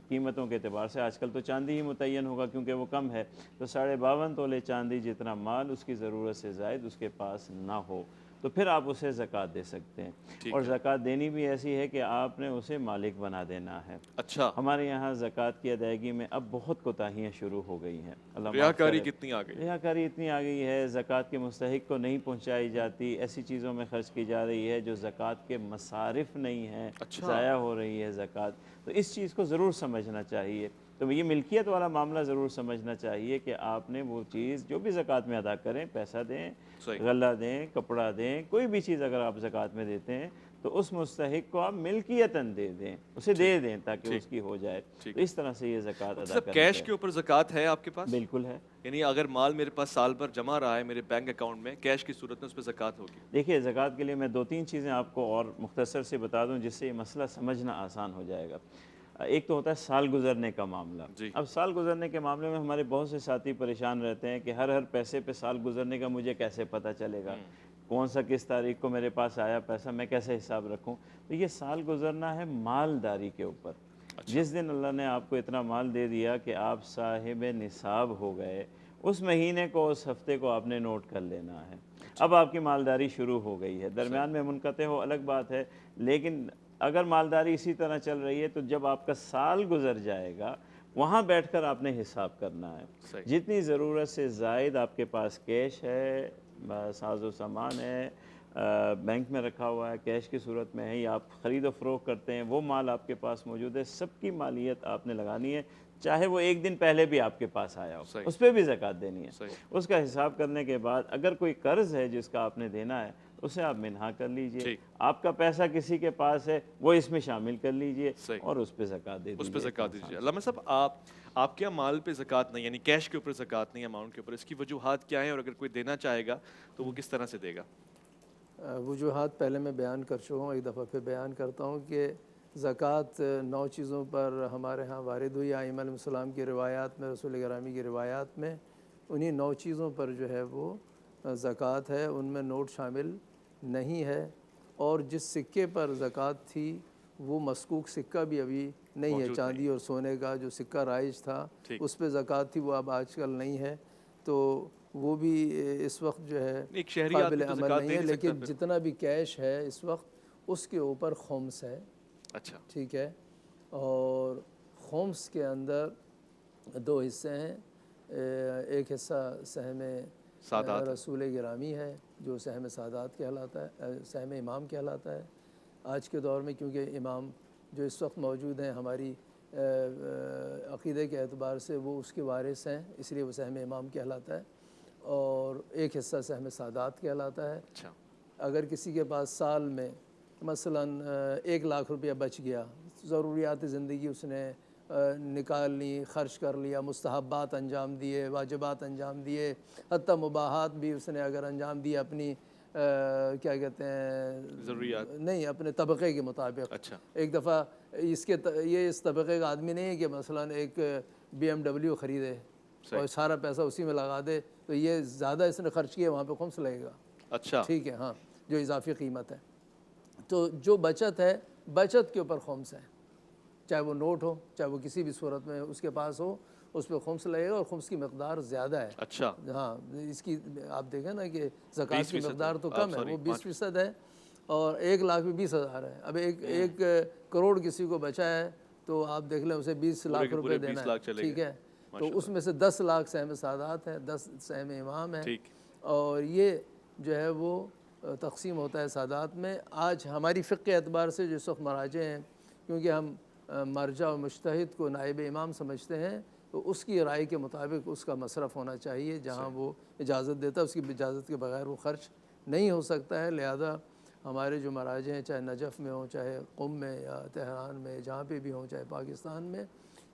قیمتوں کے اعتبار سے۔ آج کل تو چاندی ہی متعین ہوگا کیونکہ وہ کم ہے، تو 52.5 تولے چاندی جتنا مال اس کی ضرورت سے زائد اس کے پاس نہ ہو، تو پھر آپ اسے زکوٰۃ دے سکتے ہیں۔ اور زکوٰۃ دینی بھی ایسی ہے کہ آپ نے اسے مالک بنا دینا ہے۔ اچھا، ہمارے یہاں زکوٰۃ کی ادائیگی میں اب بہت کوتاہیاں شروع ہو گئی ہیں، اللہ معاف ریاکاری کرے۔ کتنی آ گئی؟ ریاکاری اتنی آ گئی ہے، زکوٰۃ کے مستحق کو نہیں پہنچائی جاتی، ایسی چیزوں میں خرچ کی جا رہی ہے جو زکوٰۃ کے مصارف نہیں ہیں، ضائع ہو رہی ہے زکوٰۃ۔ تو اس چیز کو ضرور سمجھنا چاہیے، تو یہ ملکیت والا معاملہ ضرور سمجھنا چاہیے کہ آپ نے وہ چیز جو بھی زکوٰۃ میں ادا کریں، پیسہ دیں، غلہ دیں، کپڑا دیں، کوئی بھی چیز اگر آپ زکوٰۃ میں دیتے ہیں تو اس مستحق کو آپ ملکیتاً دے دیں، اسے دے دیں تاکہ اس کی ہو جائے۔ تو اس طرح سے یہ زکوٰۃ ادا کرنا کیش کے اوپر زکوٰۃ ہے آپ کے پاس؟ بالکل ہے۔ یعنی اگر مال میرے پاس سال بھر جمع رہا ہے میرے بینک اکاؤنٹ میں، کیش کی صورت میں اس پہ زکوٰۃ ہوگی؟ دیکھیے زکوٰۃ کے لیے میں 2-3 چیزیں آپ کو اور مختصر سے بتا دوں جس سے یہ مسئلہ سمجھنا آسان ہو جائے گا۔ ایک تو ہوتا ہے سال گزرنے کا معاملہ۔ اب سال گزرنے کے معاملے میں ہمارے بہت سے ساتھی پریشان رہتے ہیں کہ ہر پیسے پہ سال گزرنے کا مجھے کیسے پتہ چلے گا، کون سا کس تاریخ کو میرے پاس آیا پیسہ، میں کیسے حساب رکھوں؟ تو یہ سال گزرنا ہے مالداری کے اوپر۔ جس دن اللہ نے آپ کو اتنا مال دے دیا کہ آپ صاحب نصاب ہو گئے اس مہینے کو اس ہفتے کو آپ نے نوٹ کر لینا ہے. اب آپ کی مالداری شروع ہو گئی ہے. درمیان میں منقطع ہو الگ بات ہے، لیکن اگر مالداری اسی طرح چل رہی ہے تو جب آپ کا سال گزر جائے گا وہاں بیٹھ کر آپ نے حساب کرنا ہے. صحیح. جتنی ضرورت سے زائد آپ کے پاس کیش ہے، ساز و سامان ہے، بینک میں رکھا ہوا ہے، کیش کی صورت میں ہے، یا آپ خرید و فروخت کرتے ہیں، وہ مال آپ کے پاس موجود ہے، سب کی مالیت آپ نے لگانی ہے، چاہے وہ ایک دن پہلے بھی آپ کے پاس آیا ہو، صحیح. اس پہ بھی زکوٰۃ دینی ہے. صحیح. اس کا حساب کرنے کے بعد اگر کوئی قرض ہے جس کا آپ نے دینا ہے اسے آپ منہا کر لیجئے. ٹھیک. آپ کا پیسہ کسی کے پاس ہے وہ اس میں شامل کر لیجئے صحیح. اور اس پہ زکوٰۃ دے دیجئے. اس پہ زکوٰۃ دیجیے. علامہ صاحب آپ کیا مال پہ زکوٰۃ نہیں، یعنی کیش کے اوپر زکوٰۃ نہیں، اماؤنٹ کے اوپر، اس کی وجوہات کیا ہیں، اور اگر کوئی دینا چاہے گا تو وہ کس طرح سے دے گا؟ وجوہات پہلے میں بیان کر چکا ہوں، ایک دفعہ پھر بیان کرتا ہوں کہ زکوٰۃ 9 چیزوں پر ہمارے ہاں وارد ہوئی ائمہ علیہ السلام کی روایات میں، رسول گرامی کی روایات میں. انہی 9 چیزوں پر جو ہے وہ زکوٰۃ ہے، ان میں نوٹ شامل نہیں ہے. اور جس سکے پر زکوٰۃ تھی وہ مسکوک سکہ بھی ابھی نہیں ہے. چاندی اور سونے کا جو سکہ رائج تھا اس پہ زکوٰۃ تھی، وہ اب آج کل نہیں ہے، تو وہ بھی اس وقت جو ہے قابل عمل نہیں ہے. لیکن جتنا بھی کیش ہے اس وقت اس کے اوپر خمس ہے. اچھا. ٹھیک ہے. اور خمس کے اندر 2 حصے ہیں. ایک حصہ سہم رسول گرامی ہے جو سہم سادات کہلاتا ہے، سہم امام کہلاتا ہے. آج کے دور میں کیونکہ امام جو اس وقت موجود ہیں ہماری عقیدے کے اعتبار سے وہ اس کے وارث ہیں، اس لیے وہ سہم امام کہلاتا ہے. اور ایک حصہ سہم سادات کہلاتا ہے. اگر کسی کے پاس سال میں مثلا 1 لاکھ روپیہ بچ گیا، ضروریات زندگی اس نے نکال لی، خرچ کر لیا، مستحبات انجام دیے، واجبات انجام دیے، حتیٰ مباحات بھی اس نے اگر انجام دیے اپنی کیا کہتے ہیں ضروریات نہیں اپنے طبقے کے مطابق. ایک دفعہ یہ اس طبقے کا آدمی نہیں ہے کہ مثلا ایک BMW خریدے اور سارا پیسہ اسی میں لگا دے، تو یہ زیادہ اس نے خرچ کیا وہاں پہ خمس لگے گا. اچھا. ٹھیک ہے. ہاں، جو اضافی قیمت ہے. تو جو بچت ہے، بچت کے اوپر خمس ہے، چاہے وہ نوٹ ہو چاہے وہ کسی بھی صورت میں اس کے پاس ہو، اس پہ خمس لگے گا. اور خمس کی مقدار زیادہ ہے. اچھا. ہاں، اس کی آپ دیکھیں نا کہ زکوٰۃ کی مقدار تو کم ہے، وہ 20% ہے، اور 1 لاکھ میں 20,000 ہے. اب ایک کروڑ کسی کو بچا ہے تو آپ دیکھ لیں اسے 20 لاکھ روپے دینا ہے. ٹھیک ہے. تو اس میں سے 10 لاکھ سہم سادات ہے، 10 سہم امام ہے. اور یہ جو ہے وہ تقسیم ہوتا ہے سادات میں. آج ہماری فقہ اعتبار سے جو اس وقت مراجع ہیں، کیونکہ ہم مرجع و مجتہد کو نائب امام سمجھتے ہیں، تو اس کی رائے کے مطابق اس کا مصرف ہونا چاہیے. جہاں وہ اجازت دیتا ہے اس کی اجازت کے بغیر وہ خرچ نہیں ہو سکتا ہے. لہذا ہمارے جو مراجع ہیں، چاہے نجف میں ہوں، چاہے قم میں یا تہران میں، جہاں پہ بھی ہوں، چاہے پاکستان میں،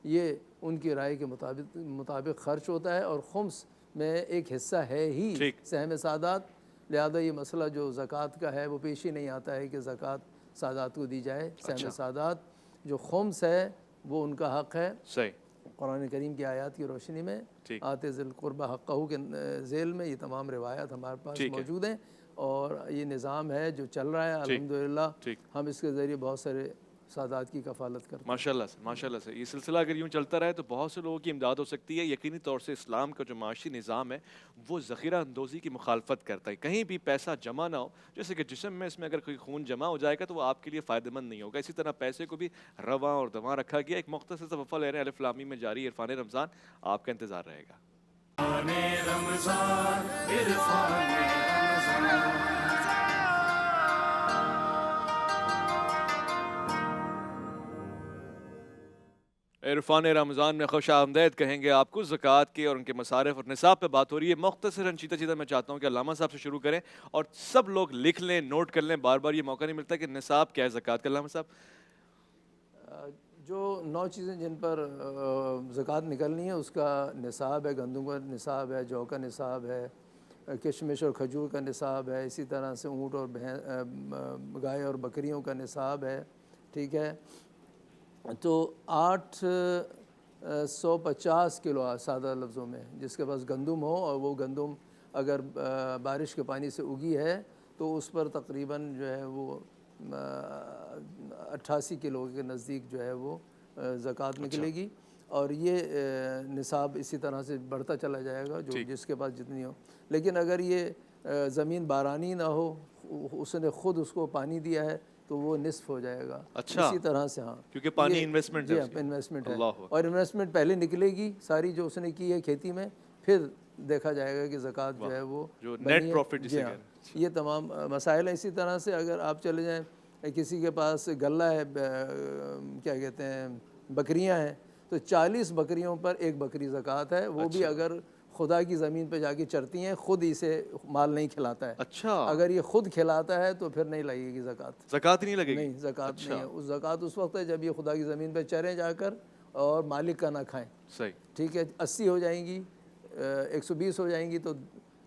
یہ ان کی رائے کے مطابق خرچ ہوتا ہے. اور خمس میں ایک حصہ ہے ہی سہم سادات. لہذا یہ مسئلہ جو زکوٰۃ کا ہے وہ پیش ہی نہیں آتا ہے کہ زکوٰۃ سادات کو دی جائے. سہم سادات جو خمس ہے وہ ان کا حق ہے. صحیح. قرآن کریم کی آیات کی روشنی میں آتے ذی القربہ حقہ کے ذیل میں یہ تمام روایات ہمارے پاس موجود ہیں. اور یہ نظام ہے جو چل رہا ہے الحمدللہ. ہم اس کے ذریعے بہت سارے سادات کی کفالت کرتے ہیں. ماشاءاللہ سے یہ سلسلہ اگر یوں چلتا رہے تو بہت سے لوگوں کی امداد ہو سکتی ہے. یقینی طور سے اسلام کا جو معاشی نظام ہے وہ ذخیرہ اندوزی کی مخالفت کرتا ہے. کہیں بھی پیسہ جمع نہ ہو، جیسے کہ جسم میں اس میں اگر کوئی خون جمع ہو جائے گا تو وہ آپ کے لیے فائدہ مند نہیں ہوگا. اسی طرح پیسے کو بھی رواں اور دواں رکھا گیا. ایک مختصر سا وقفہ لے رہے ہیں، الف لام میم میں جاری عرفان رمضان، آپ کا انتظار رہے گا. عرفان رمضان میں خوش آمدید کہیں گے آپ کو. زکوٰۃ کے اور ان کے مصارف اور نصاب پہ بات ہو رہی ہے. مختصراً چیتا میں چاہتا ہوں کہ علامہ صاحب سے شروع کریں اور سب لوگ لکھ لیں، نوٹ کر لیں. بار بار یہ موقع نہیں ملتا کہ نصاب کیا ہے زکوٰۃ کا. علامہ صاحب، جو 9 چیزیں جن پر زکوٰۃ نکلنی ہے اس کا نصاب ہے. گندم کا نصاب ہے، جو کا نصاب ہے، کشمش اور کھجور کا نصاب ہے. اسی طرح سے اونٹ اور گائے اور بکریوں کا نصاب ہے. ٹھیک ہے. تو 850 کلو سادہ لفظوں میں جس کے پاس گندم ہو، اور وہ گندم اگر بارش کے پانی سے اگی ہے تو اس پر تقریباً جو ہے وہ 88 کلو کے نزدیک جو ہے وہ زکوٰۃ نکلے گی. اور یہ نصاب اسی طرح سے بڑھتا چلا جائے گا جو جس کے پاس جتنی ہو. لیکن اگر یہ زمین بارانی نہ ہو, اس نے خود اس کو پانی دیا ہے, تو وہ نصف ہو جائے گا. اچھا, اسی طرح سے ہاں, کیونکہ پانی انویسٹمنٹ جی ہے, انویسٹمنٹ ہے, اللہ اور انویسٹمنٹ پہلے نکلے گی ساری جو اس نے کی ہے کھیتی میں, پھر دیکھا جائے گا کہ زکوٰۃ جو ہے وہ جو بنی نیٹ ہے. پروفٹ جی جسے ہاں, کہتے ہیں. یہ تمام مسائل ہیں. اسی طرح سے اگر آپ چلے جائیں, کسی کے پاس غلہ ہے, کیا کہتے ہیں, بکریاں ہیں, تو 40 بکریوں پر 1 بکری زکوٰۃ ہے. وہ بھی اگر خدا کی زمین پہ جا کے چرتی ہیں, خود اسے مال نہیں کھلاتا ہے. اچھا, اگر یہ خود کھلاتا ہے تو پھر نہیں لگے گی زکوٰۃ. زکوٰۃ نہیں لگے گی؟ نہیں, زکوٰۃ نہیں ہے. اس زکوٰۃ اس وقت ہے جب یہ خدا کی زمین پہ چریں جا کر اور مالک کا نہ کھائیں. صحیح, ٹھیک ہے, 80 ہو جائیں گی, 120 ہو جائیں گی تو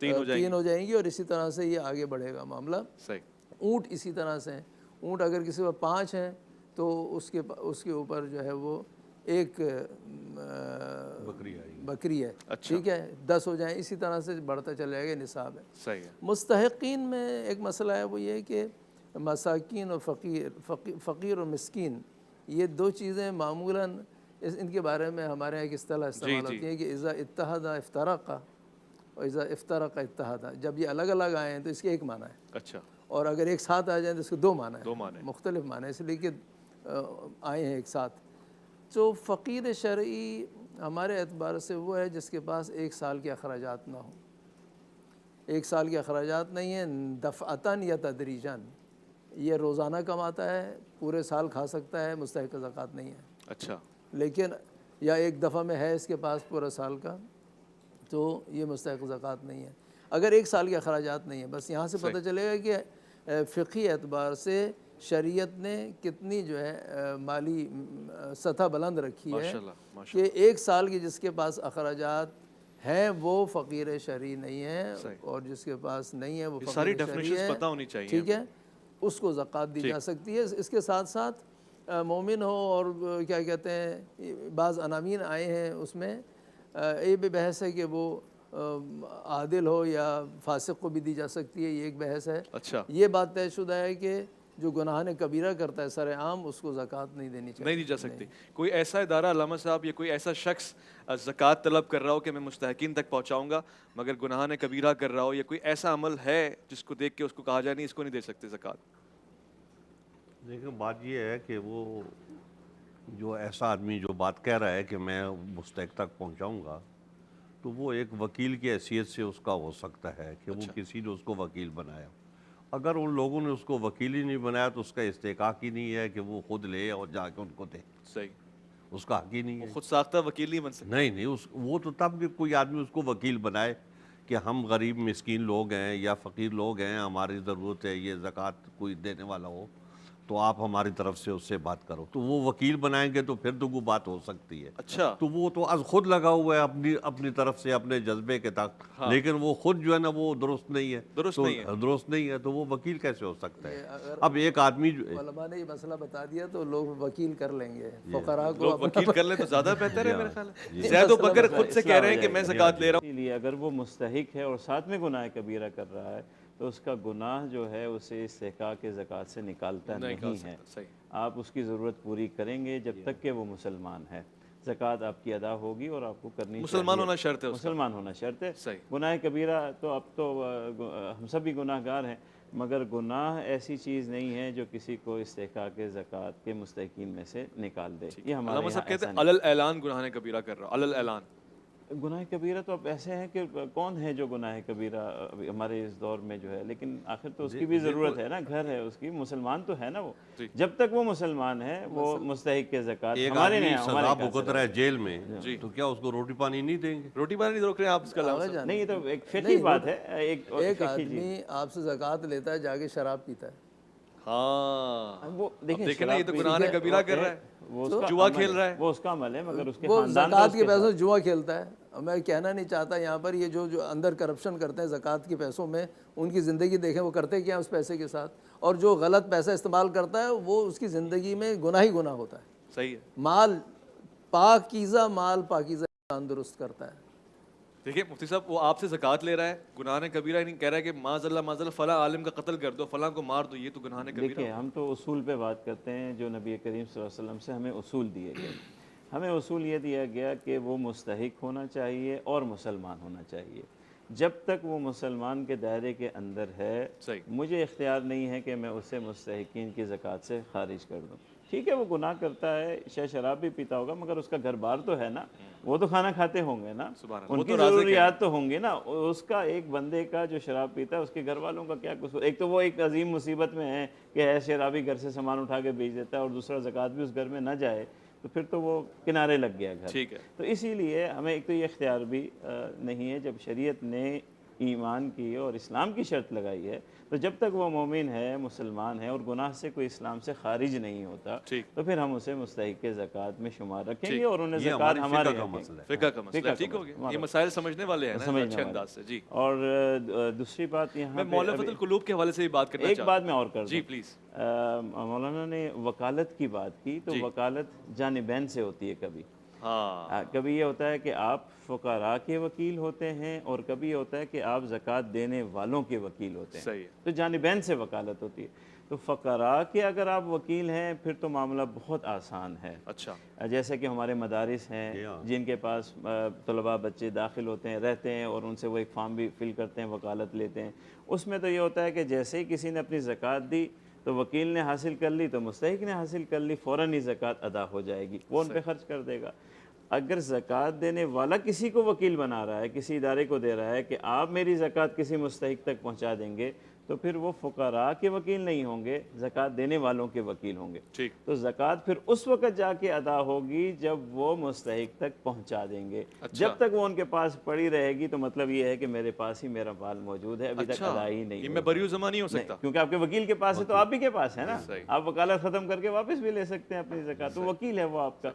3 ہو جائیں گی, اور اسی طرح سے یہ آگے بڑھے گا معاملہ. صحیح. اونٹ اسی طرح سے ہیں. اونٹ اگر کسی پر 5 ہیں تو اس کے اوپر جو ہے وہ 1 بکری ہے. ٹھیک ہے, 10 ہو جائیں, اسی طرح سے بڑھتا چلا جائے گا, نصاب ہے. صحیح ہے. مستحقین میں ایک مسئلہ ہے, وہ یہ ہے کہ مساکین اور فقیر اور مسکین, یہ 2 چیزیں معمولاً ان کے بارے میں ہمارے یہاں ایک اصطلاح استعمال ہوتی ہے کہ اذا اتحد افترق اور اذا افترق اتحد. جب یہ الگ الگ آئے ہیں تو اس کے ایک معنی ہے, اچھا, اور اگر ایک ساتھ آ جائیں تو اس کے 2 معنی ہیں. 2 معنی, مختلف معنی, اس لیے کہ آئے ہیں ایک ساتھ. تو فقیر شرعی ہمارے اعتبار سے وہ ہے جس کے پاس 1 سال کے اخراجات نہ ہوں. 1 سال کے اخراجات نہیں ہیں, دفعتاً یا تدریجاً. یہ روزانہ کماتا ہے, پورے سال کھا سکتا ہے, مستحق زکوٰۃ نہیں ہے. اچھا, لیکن یا ایک دفعہ میں ہے اس کے پاس پورا سال کا, تو یہ مستحق زکوٰۃ نہیں ہے. اگر 1 سال کے اخراجات نہیں ہیں, بس یہاں سے پتہ چلے گا کہ فقہی اعتبار سے شریعت نے کتنی جو ہے مالی سطح بلند رکھی ہے کہ 1 سال کی جس کے پاس اخراجات ہیں وہ فقیر شرعی نہیں ہے, اور جس کے پاس نہیں ہے وہ فقیر شرعی ہے. پتہ ہونی چاہیے, ٹھیک ہے, اس کو زکوٰۃ دی جا سکتی ہے. اس کے ساتھ ساتھ مومن ہو اور کیا کہتے ہیں بعض عناوین آئے ہیں اس میں, یہ بھی بحث ہے کہ وہ عادل ہو یا فاسق کو بھی دی جا سکتی ہے, یہ ایک بحث ہے. اچھا, یہ بات طے شدہ ہے کہ جو گناہ کبیرہ کرتا ہے سر عام, اس کو زکوٰۃ نہیں دینی چاہیے, نہیں دی جا سکتی. کوئی ایسا ادارہ علامہ صاحب یا کوئی ایسا شخص زکوٰۃ طلب کر رہا ہو کہ میں مستحقین تک پہنچاؤں گا مگر گناہ کبیرہ کر رہا ہو, یا کوئی ایسا عمل ہے جس کو دیکھ کے اس کو کہا جائے نہیں اس کو نہیں دے سکتے زکوٰۃ؟ دیکھیں, بات یہ ہے کہ وہ جو ایسا آدمی جو بات کہہ رہا ہے کہ میں مستحق تک پہنچاؤں گا, تو وہ ایک وکیل کی حیثیت سے اس کا ہو سکتا ہے کہ وہ کسی نے اس کو وکیل بنایا. اگر ان لوگوں نے اس کو وکیل ہی نہیں بنایا تو اس کا استحقاق ہی نہیں ہے کہ وہ خود لے اور جا کے ان کو دے. صحیح, اس کا حق ہی نہیں ہے. خود ساختہ وکیل نہیں بن سکتا. نہیں, وہ تو تب کہ کوئی آدمی اس کو وکیل بنائے کہ ہم غریب مسکین لوگ ہیں یا فقیر لوگ ہیں, ہماری ضرورت ہے یہ زکوٰۃ کوئی دینے والا ہو, تو آپ ہماری طرف سے اس سے بات کرو, تو وہ وکیل بنائیں گے تو پھر تو وہ بات ہو سکتی ہے. اچھا, تو وہ تو از خود لگا ہوا ہے اپنی طرف سے اپنے جذبے کے تک, لیکن وہ خود جو ہے نا وہ درست نہیں ہے. درست نہیں ہے تو وہ وکیل کیسے ہو سکتا ہے؟ اب ایک آدمی علماء نے یہ مسئلہ بتا دیا تو لوگ وکیل کر لیں گے, فقراء کو لوگ وکیل کر لیں تو زیادہ بہتر ہے میرے خیال ہے. زید و بکر خود سے کہہ رہے ہیں کہ میں زکوٰۃ لے رہا ہوں. اسی لیے اگر وہ مستحق ہے اور ساتھ میں گناہ کبیرہ کر رہا ہے تو اس کا گناہ جو ہے اسے استحقاق زکوٰۃ سے نکالتا نہیں ہے. آپ اس کی ضرورت پوری کریں گے جب تک کہ وہ مسلمان ہے. زکوٰۃ آپ کی ادا ہوگی اور آپ کو کرنی مسلمان ہونا شرط ہے, مسلمان ہونا شرط ہے. گناہ کبیرہ تو اب تو ہم سب بھی گناہ گار ہیں, مگر گناہ ایسی چیز نہیں ہے جو کسی کو استحقاق زکوٰۃ کے مستحقین میں سے نکال دے. یہ ہمارے علامہ صاحب کہتے ہیں علی الاعلان گناہ کبیرہ کر رہا, علی الاعلان. گناہ کبیرہ تو اب ایسے ہیں کہ کون ہے جو گناہ کبیرہ ہمارے اس دور میں جو ہے, لیکن آخر تو اس کی بھی ضرورت ہے نا, گھر ہے اس کی, مسلمان تو ہے نا وہ, جب تک وہ مسلمان ہے وہ مستحق کے زکوٰۃ. ایک آدمی سزا بھگت رہا ہے جیل میں, تو کیا اس کو روٹی پانی نہیں دیں گے؟ روٹی پانی نہیں روک رہے ہیں آپ اس کا علامہ صاحب؟ نہیں, یہ تو ایک فقہی بات ہے. ایک آدمی آپ سے زکوٰۃ لیتا ہے, جا کے شراب پیتا ہے, ہاں وہ دیکھیں نا, یہ تو گناہ کبیرہ کر رہا ہے, جوا کھیل رہا ہے. وہ اس کا عمل ہے, مگر اس کے وہ خاندان زکوٰۃ کے پیسوں سے جوا کھیلتا ہے. میں کہنا نہیں چاہتا یہاں پر, یہ جو اندر کرپشن کرتے ہیں زکوٰۃ کے پیسوں میں, ان کی زندگی دیکھیں وہ کرتے کیا اس پیسے کے ساتھ, اور جو غلط پیسہ استعمال کرتا ہے وہ اس کی زندگی میں گناہ ہی گناہ ہوتا ہے. صحیح ہے. مال پاکیزہ انسان درست کرتا ہے. دیکھیں مفتی صاحب, وہ آپ سے زکوٰۃ لے رہا ہے, گناہ کبیرہ نہیں کہہ رہا ہے کہ معاذ اللہ فلاں عالم کا قتل کر دو, فلاں کو مار دو, یہ تو گناہ کبیرہ. دیکھیں, ہم تو اصول پہ بات کرتے ہیں جو نبی کریم صلی اللہ علیہ وسلم سے ہمیں اصول دیے گئے. ہمیں اصول یہ دیا گیا کہ وہ مستحق ہونا چاہیے اور مسلمان ہونا چاہیے. جب تک وہ مسلمان کے دائرے کے اندر ہے صحیح. مجھے اختیار نہیں ہے کہ میں اسے مستحقین کی زکوٰۃ سے خارج کر دوں. ٹھیک ہے وہ گناہ کرتا ہے, شاید شراب بھی پیتا ہوگا, مگر اس کا گھر بار تو ہے نا, وہ تو کھانا کھاتے ہوں گے نا, سبحان اللہ. ان وہ کی تو رازق ہے. ضروریات تو ہوں گے نا. اس کا ایک بندے کا جو شراب پیتا ہے اس کے گھر والوں کا کیا قصور؟ ایک تو وہ ایک عظیم مصیبت میں ہے کہ ہے شرابی گھر سے سامان اٹھا کے بیچ دیتا ہے, اور دوسرا زکوٰۃ بھی اس گھر میں نہ جائے تو پھر تو وہ کنارے لگ گیا گھر. ٹھیک ہے. تو اسی لیے ہمیں ایک تو یہ اختیار بھی نہیں ہے. جب شریعت نے ایمان کی اور اسلام کی شرط لگائی ہے تو جب تک وہ مومن ہے, مسلمان ہے, اور گناہ سے کوئی اسلام سے خارج نہیں ہوتا ٹھیک. تو پھر ہم اسے مستحق زکوٰۃ میں شمار رکھیں ٹھیک. گے, اور انہیں یہ زکوٰۃ ہماری ہمارے فقہ کا حق ہے. مسئلہ ہے. فقہ کا مسئلہ فقہ ہے. کا ٹھیک ہو مسئلہ. گیا. یہ مسائل سمجھنے والے ہیں نا سمجھنے اچھے والے. انداز سے. جی اور دوسری بات یہاں میں پہ مؤلفۃ القلوب کے حوالے سے بھی بات کرنا ایک چاہتا بات میں اور کر جی دوں. پلیز. مولانا نے وکالت کی بات کی تو جی. وکالت جانبین سے ہوتی ہے. ہاں کبھی یہ ہوتا ہے کہ آپ فقراء کے وکیل ہوتے ہیں, اور کبھی یہ ہوتا ہے کہ آپ زکوٰۃ دینے والوں کے وکیل ہوتے ہیں. صحیح ہے. تو جانبین سے وکالت ہوتی ہے. تو فقراء کے اگر آپ وکیل ہیں پھر تو معاملہ بہت آسان ہے. اچھا. جیسے کہ ہمارے مدارس ہیں جن کے پاس طلباء بچے داخل ہوتے ہیں, رہتے ہیں, اور ان سے وہ ایک فارم بھی فل کرتے ہیں, وکالت لیتے ہیں. اس میں تو یہ ہوتا ہے کہ جیسے ہی کسی نے اپنی زکوٰۃ دی تو وکیل نے حاصل کر لی, تو مستحق نے حاصل کر لی, فوراً ہی زکوٰۃ ادا ہو جائے گی, وہ ان پہ خرچ کر دے گا. اگر زکوٰۃ دینے والا کسی کو وکیل بنا رہا ہے, کسی ادارے کو دے رہا ہے کہ آپ میری زکوٰۃ کسی مستحق تک پہنچا دیں گے, تو پھر وہ فقراء کے وکیل نہیں ہوں گے, زکوٰۃ دینے والوں کے وکیل ہوں گے. ٹھیک. تو زکوٰۃ پھر اس وقت جا کے ادا ہوگی جب وہ مستحق تک پہنچا دیں گے. جب تک وہ ان کے پاس پڑی رہے گی تو مطلب یہ ہے کہ میرے پاس ہی میرا مال موجود ہے, ابھی تک ادا ہی نہیں یہ ہوا. میں بری زماں نہیں ہو سکتا. کیونکہ آپ کے وکیل کے پاس ہے تو آپ بھی کے پاس ہے نا, صحیح. آپ وکالت ختم کر کے واپس بھی لے سکتے ہیں اپنی زکوٰۃ, تو وکیل ہے وہ آپ کا.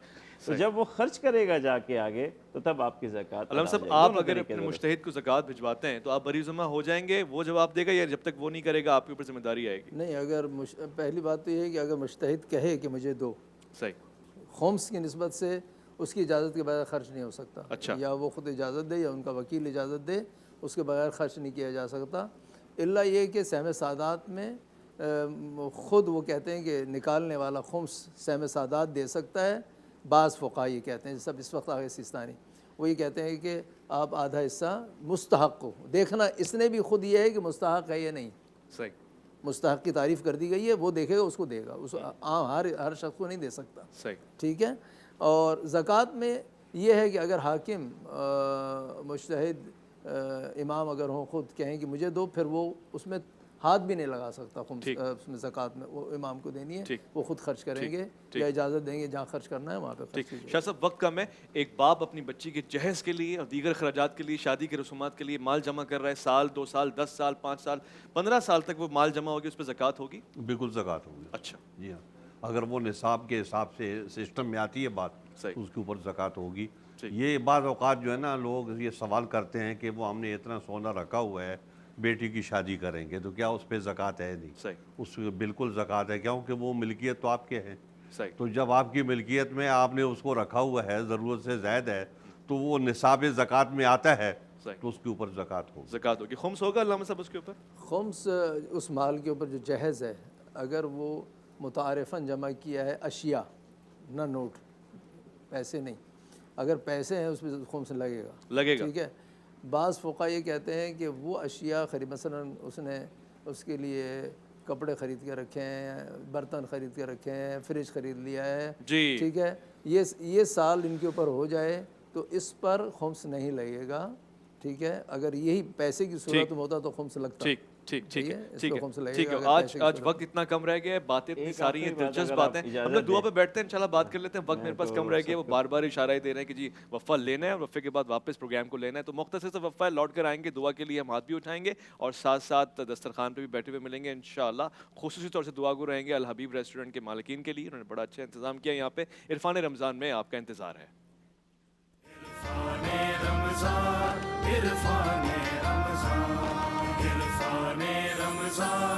تو جب وہ خرچ کرے گا جا کے آگے تو تب آپ کی زکوٰۃ. علامہ صاحب آپ اگر اپنے مجتہد کو زکوٰۃ بھجواتے ہیں تو آپ بری ذمہ ہو جائیں گے, وہ جواب دے گا, یا جب تک وہ نہیں کرے گا آپ کے اوپر ذمہ داری آئے گی؟ نہیں, اگر پہلی بات تو یہ ہے کہ اگر مجتہد کہے کہ مجھے دو, صحیح. خمس کی نسبت سے اس کی اجازت کے بغیر خرچ نہیں ہو سکتا. اچھا. یا وہ خود اجازت دے یا ان کا وکیل اجازت دے, اس کے بغیر خرچ نہیں کیا جا سکتا. الا یہ کہ سہم سادات میں خود وہ کہتے ہیں کہ نکالنے والا خمس سہم سادات دے سکتا ہے. بعض فقہا یہ کہتے ہیں, سب اس وقت آگے سیستانی, وہ یہ کہتے ہیں کہ آپ آدھا حصہ مستحق کو دیکھنا, اس نے بھی خود یہ ہے کہ مستحق ہے یا نہیں. صحیح. مستحق کی تعریف کر دی گئی ہے, وہ دیکھے گا, اس کو دے گا. اس ہر شخص کو نہیں دے سکتا. صحیح. ٹھیک ہے. اور زکوٰۃ میں یہ ہے کہ اگر حاکم مجتہد امام اگر ہوں خود کہیں کہ مجھے دو, پھر وہ اس میں ہاتھ بھی نہیں لگا سکتا. اس میں زکوٰۃ میں وہ امام کو دینی ہے, وہ خود خرچ کریں گے یا اجازت دیں گے جہاں خرچ کرنا ہے وہاں پہ خرچ کیجیے. شاہ صاحب وقت کم ہے. ایک باپ اپنی بچی کے جہیز کے لیے اور دیگر اخراجات کے لیے, شادی کے رسومات کے لیے مال جمع کر رہا ہے, سال 2 سال 10 سال 5 سال 15 سال تک وہ مال جمع ہوگی, اس پہ زکوٰۃ ہوگی؟ بالکل زکوٰۃ ہوگی. اچھا. جی ہاں, اگر وہ نصاب کے حساب سے سسٹم میں آتی ہے بات, صحیح, اس کے اوپر زکوٰۃ ہوگی. یہ بعض اوقات جو ہے نا لوگ یہ سوال کرتے ہیں کہ وہ ہم نے اتنا سونا رکھا ہوا ہے, بیٹی کی شادی کریں گے تو کیا اس پہ زکوٰۃ ہے؟ نہیں. صحیح. اس پہ بالکل زکوٰۃ ہے, کیونکہ وہ ملکیت تو آپ کے ہیں. صحیح. تو جب آپ کی ملکیت میں آپ نے اس کو رکھا ہوا ہے, ضرورت سے زائد ہے, تو وہ نصاب زکوٰۃ میں آتا ہے, تو اس کے اوپر زکوٰۃ ہوگی. زکوٰۃ ہوگی. خمس ہوگا علامہ صاحب اس کے اوپر؟ خمس اس مال کے اوپر جو جہیز ہے, اگر وہ متعارفاً جمع کیا ہے اشیاء, نہ نوٹ, پیسے نہیں, اگر پیسے ہیں اس پہ خمس لگے گا. ٹھیک ہے. بعض فقہا یہ کہتے ہیں کہ وہ اشیاء مثلاً اس نے اس کے لیے کپڑے خرید کے رکھے ہیں, برتن خرید کے رکھے ہیں, فریج خرید لیا ہے, ٹھیک ہے, یہ سال ان کے اوپر ہو جائے تو اس پر خمس نہیں لگے گا. ٹھیک ہے. اگر یہی پیسے کی صورت میں ہوتا تو خمس لگتا. ٹھیک ٹھیک ٹھیک ہے. ٹھیک ہے. آج وقت اتنا کم رہ گیا ہے, باتیں اتنی ساری ہیں, دلچسپ باتیں, ہم لوگ دعا پہ بیٹھتے ہیں, انشاءاللہ بات کر لیتے ہیں. وقت میرے پاس کم رہ گیا, وہ بار بار اشارہ دے رہے ہیں کہ جی وقفہ لینا ہے, اور وقفے کے بعد واپس پروگرام کو لینا ہے. تو مختصر سے وقفہ لوٹ کر آئیں گے, دعا کے لیے ہم ہاتھ بھی اٹھائیں گے, اور ساتھ ساتھ دسترخوان پہ بھی بیٹھے ہوئے ملیں گے انشاءاللہ. خصوصی طور سے دعا گو رہیں گے الحبیب ریسٹورنٹ کے مالکین کے لیے, انہوں نے بڑا اچھا انتظام کیا یہاں پہ. عرفان رمضان میں آپ کا انتظار ہے. عرفان رمضان